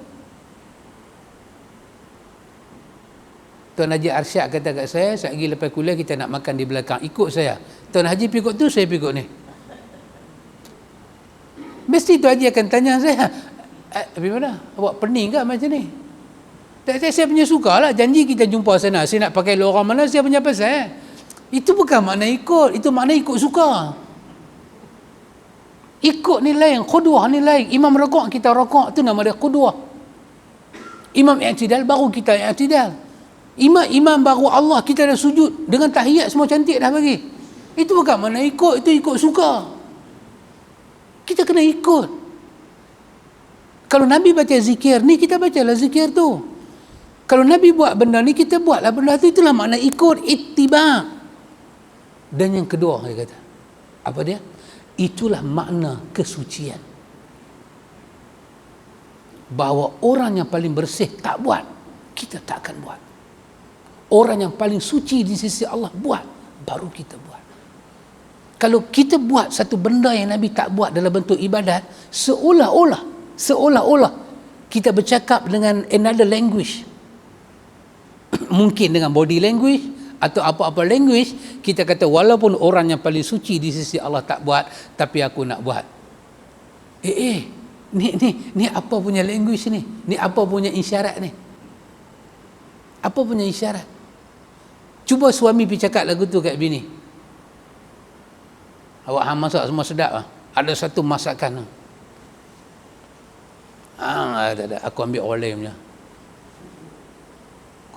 Tuan Haji Arsyad kata kat saya, lagi lepas kuliah kita nak makan di belakang, ikut saya. Tuan Haji pergi ikut tu, saya pergi ikut ni. Mesti Tuan Haji akan tanya saya, pergi mana? Awak pening ke macam ni? Tak, saya punya suka lah. Janji kita jumpa sana. Saya nak pakai lorong mana, saya punya pasal. Itu bukan makna ikut. Itu makna ikut suka. Ikut ni lain. Qudwah ni lain. Imam rokok, kita rokok. Itu nama dia qudwah. Imam i'tidal, baru kita i'tidal. Imam baru Allah, kita dah sujud. Dengan tahiyat semua cantik dah bagi. Itu bukan makna ikut. Itu ikut suka. Kita kena ikut. Kalau Nabi baca zikir ni, kita bacalah zikir tu. Kalau Nabi buat benda ni, kita buatlah benda tu. Itulah makna ikut, ittiba'. Dan yang kedua dia kata, apa dia? Itulah makna kesucian. Bahawa orang yang paling bersih tak buat, kita tak akan buat. Orang yang paling suci di sisi Allah buat, baru kita buat. Kalau kita buat satu benda yang Nabi tak buat dalam bentuk ibadat, seolah-olah kita bercakap dengan another language. Mungkin dengan body language atau apa-apa language, kita kata walaupun orang yang paling suci di sisi Allah tak buat, tapi aku nak buat. Ni apa punya language ni? Ni apa punya isyarat ni? Apa punya isyarat? Cuba suami pergi cakap lagu tu kat bini. Awak hang masak semua sedap lah. Ada satu masakan. Tak, aku ambil oleh punya.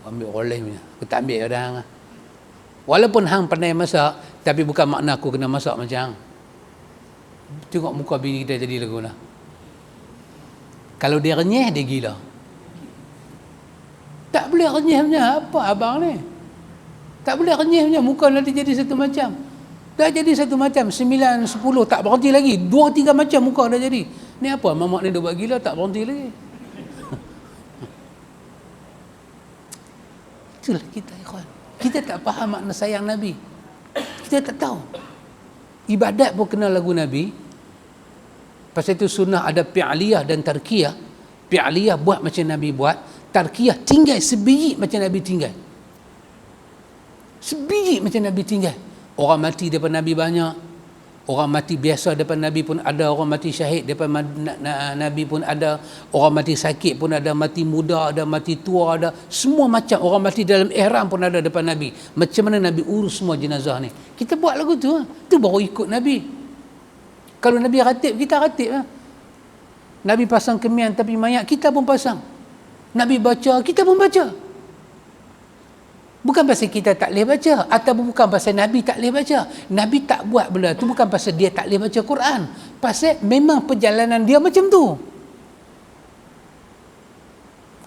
Ambil oleh punya. Aku tak ambil dah hang. Walaupun hang pandai masak, tapi bukan makna aku kena masak macam hang. Tengok muka bini kita jadi lagu lah. Kalau dia renyah, dia gila. Tak boleh renyah punya. Apa abang ni? Tak boleh renyah punya. Muka nanti jadi satu macam. Dah jadi satu macam. 9, 10 tak berhenti lagi. 2, 3 macam muka dah jadi. Ni apa? Mamak ni dah buat gila, tak berhenti lagi. Itulah kita, ikhwan. Kita tak faham makna sayang Nabi. Kita tak tahu. Ibadat pun kena lagu Nabi. Pasal itu sunnah ada fi'liyah dan tarkiyah. Fi'liyah buat macam Nabi buat. Tarkiyah tinggal sebiji macam Nabi tinggal. Sebiji macam Nabi tinggal. Orang mati depan Nabi banyak. Orang mati biasa depan Nabi pun ada. Orang mati syahid depan Nabi pun ada. Orang mati sakit pun ada. Mati muda ada. Mati tua ada. Semua macam. Orang mati dalam ihram pun ada depan Nabi. Macam mana Nabi urus semua jenazah ni. Kita buat lagu tu. Tu baru ikut Nabi. Kalau Nabi ratib, kita ratib lah. Nabi pasang kemian tapi mayat, kita pun pasang. Nabi baca, kita pun baca. Bukan pasal kita tak boleh baca, ataupun bukan pasal Nabi tak boleh baca. Nabi tak buat benda tu bukan pasal dia tak boleh baca Quran. Pasal memang perjalanan dia macam tu.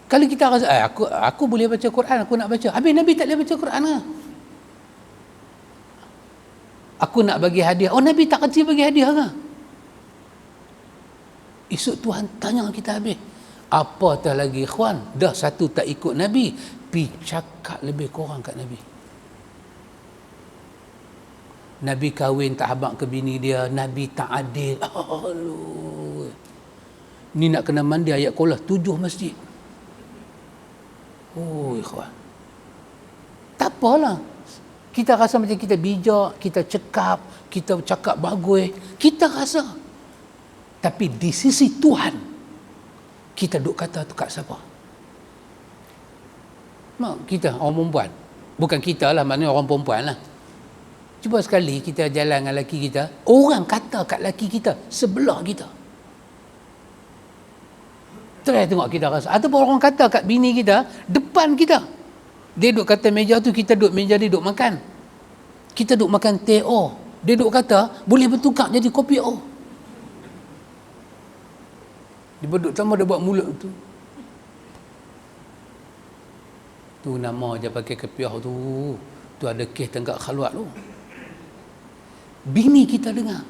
Kalau kita rasa, aku boleh baca Quran, aku nak baca. Habis Nabi tak boleh baca Quran lah. Aku nak bagi hadiah. Oh, Nabi tak kerti bagi hadiah ke? Esok Tuhan tanya kita habis. Apatah lagi ikhwan, dah satu tak ikut Nabi, pi cakap lebih kurang kat Nabi. Nabi kahwin tak habaq ke bini dia, Nabi tak adil. Aduh. Ni nak kena mandi ayat Qolah 7 masjid. Oh ikhwan. Tak apalah. Kita rasa macam kita bijak, kita cakap bagus, kita rasa. Tapi di sisi Tuhan, kita duk kata tu kat siapa? Kita orang perempuan. Bukan kita lah, maknanya orang perempuan lah. Cuba sekali kita jalan dengan laki kita, orang kata kat laki kita sebelah kita. Try tengok kita rasa. Ataupun orang kata kat bini kita depan kita. Dia duduk kata meja tu, kita duduk meja dia duduk makan. Kita duduk makan teh O. Dia duduk kata boleh bertukar jadi kopi O. Dia duduk sama dia buat mulut tu. Tu nama je pakai kepiah tu. Tu ada kes tenggak khaluat tu. Bini kita dengar.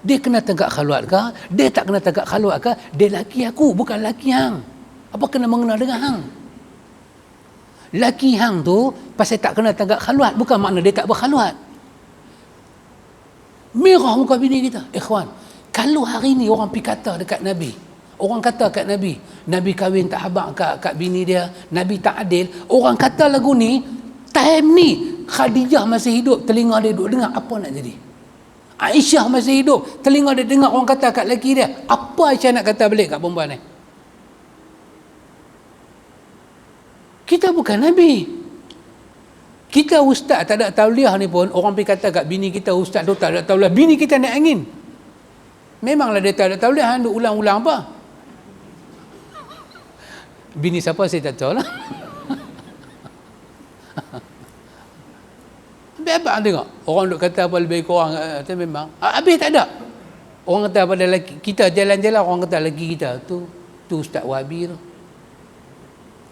Dia kena tenggak khaluat ke? Dia tak kena tenggak khaluat ke? Dia laki aku, bukan laki hang. Apa kena mengena dengan hang? Laki hang tu pasal tak kena tenggak khaluat, bukan makna dia tak berkhaluat. Merah muka bini kita. Ikhwan, kalau hari ni orang pergi kata dekat Nabi, orang kata kat Nabi, Nabi kahwin tak habaq kat bini dia, Nabi tak adil, orang kata lagu ni, time ni Khadijah masih hidup, telinga dia duduk dengar, apa nak jadi? Aisyah masih hidup, telinga dia dengar orang kata kat lelaki dia, apa Aisyah nak kata balik kat perempuan ni? Kita bukan Nabi. Kita ustaz tak ada tauliah ni pun, orang pergi kata kat bini kita, ustaz tu tak ada tauliah, bini kita naik angin. Memanglah dia tak ada tauliah, duk ulang-ulang apa? Bini siapa saya tak tahu lah. Habis tengok, orang duk kata apa lebih kurang, memang. Habis tak ada. Orang kata pada lelaki, kita jalan-jalan, orang kata lelaki kita, tu Ustaz Wahabi tu.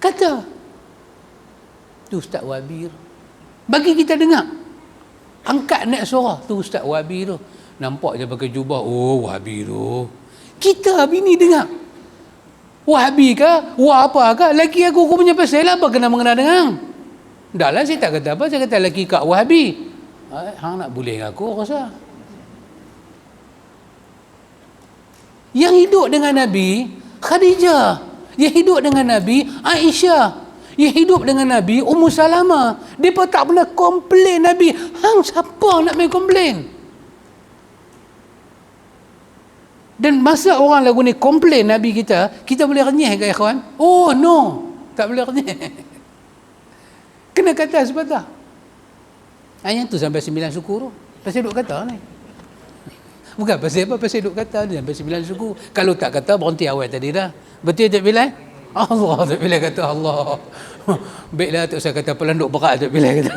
Kata, tu Ustaz Wahabi tu. Bagi kita dengar. Angkat naik suara, tu Ustaz Wahabi tu. Nampak je pakai jubah, oh Wahabi tu. Kita bini dengar. Wahabi ke? Wah apa ke? Laki aku punya pasal apa kena mengenal dengan? Dah lah, saya tak kata apa, saya kata laki kak Wahabi. Hang nak boleh dengan aku rasa. Yang hidup dengan Nabi Khadijah, yang hidup dengan Nabi Aisyah, yang hidup dengan Nabi Ummu Salamah. Mereka tak pernah komplain Nabi. Hang siapa nak main komplain? Dan masa orang lagu ni komplain Nabi kita, kita boleh renyah ke ikhwan? Oh no, tak boleh renyah. Kena kata sebentar. Ayat tu sampai 9 suku tu. Pasal duk kata ni. Bukan pasal apa, pasal duk kata ni sampai 9 suku. Kalau tak kata berhenti awal tadi dah. Betul tak Bilal? Allah tak Bilal kata Allah. Baiklah tak saya kata pelanduk berat tak Bilal kata.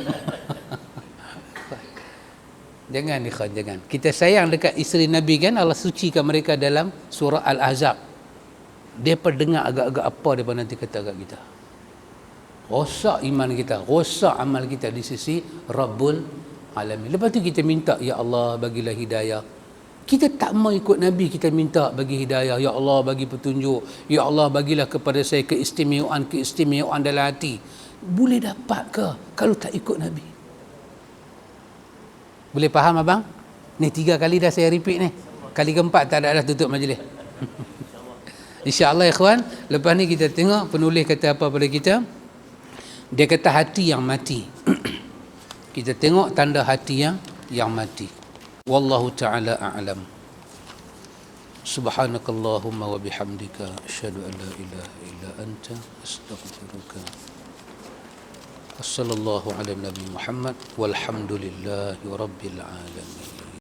Jangan ikhwan, jangan. Kita sayang dekat isteri Nabi kan, Allah sucikan mereka dalam surah Al-Ahzab. Dia pendengar agak-agak apa dia nanti kata kat kita. Rosak iman kita, rosak amal kita di sisi Rabbul Alamin. Lepas tu kita minta, ya Allah bagilah hidayah. Kita tak mau ikut Nabi, kita minta bagi hidayah. Ya Allah bagi petunjuk. Ya Allah bagilah kepada saya keistimewaan dalam hati. Boleh dapat ke kalau tak ikut Nabi? Boleh faham abang? Ni 3 kali dah saya repeat ni. Kali keempat tak ada dah tutup majlis. InsyaAllah ikhwan, lepas ni kita tengok penulis kata apa pada kita. Dia kata hati yang mati. Kita tengok tanda hati yang mati. Wallahu ta'ala a'lam. Subhanakallahumma wa bihamdika asyhadu an la ilaha illa anta astaghfiruka. Wassallallahu ala nabi Muhammad walhamdulillahi rabbil alamin.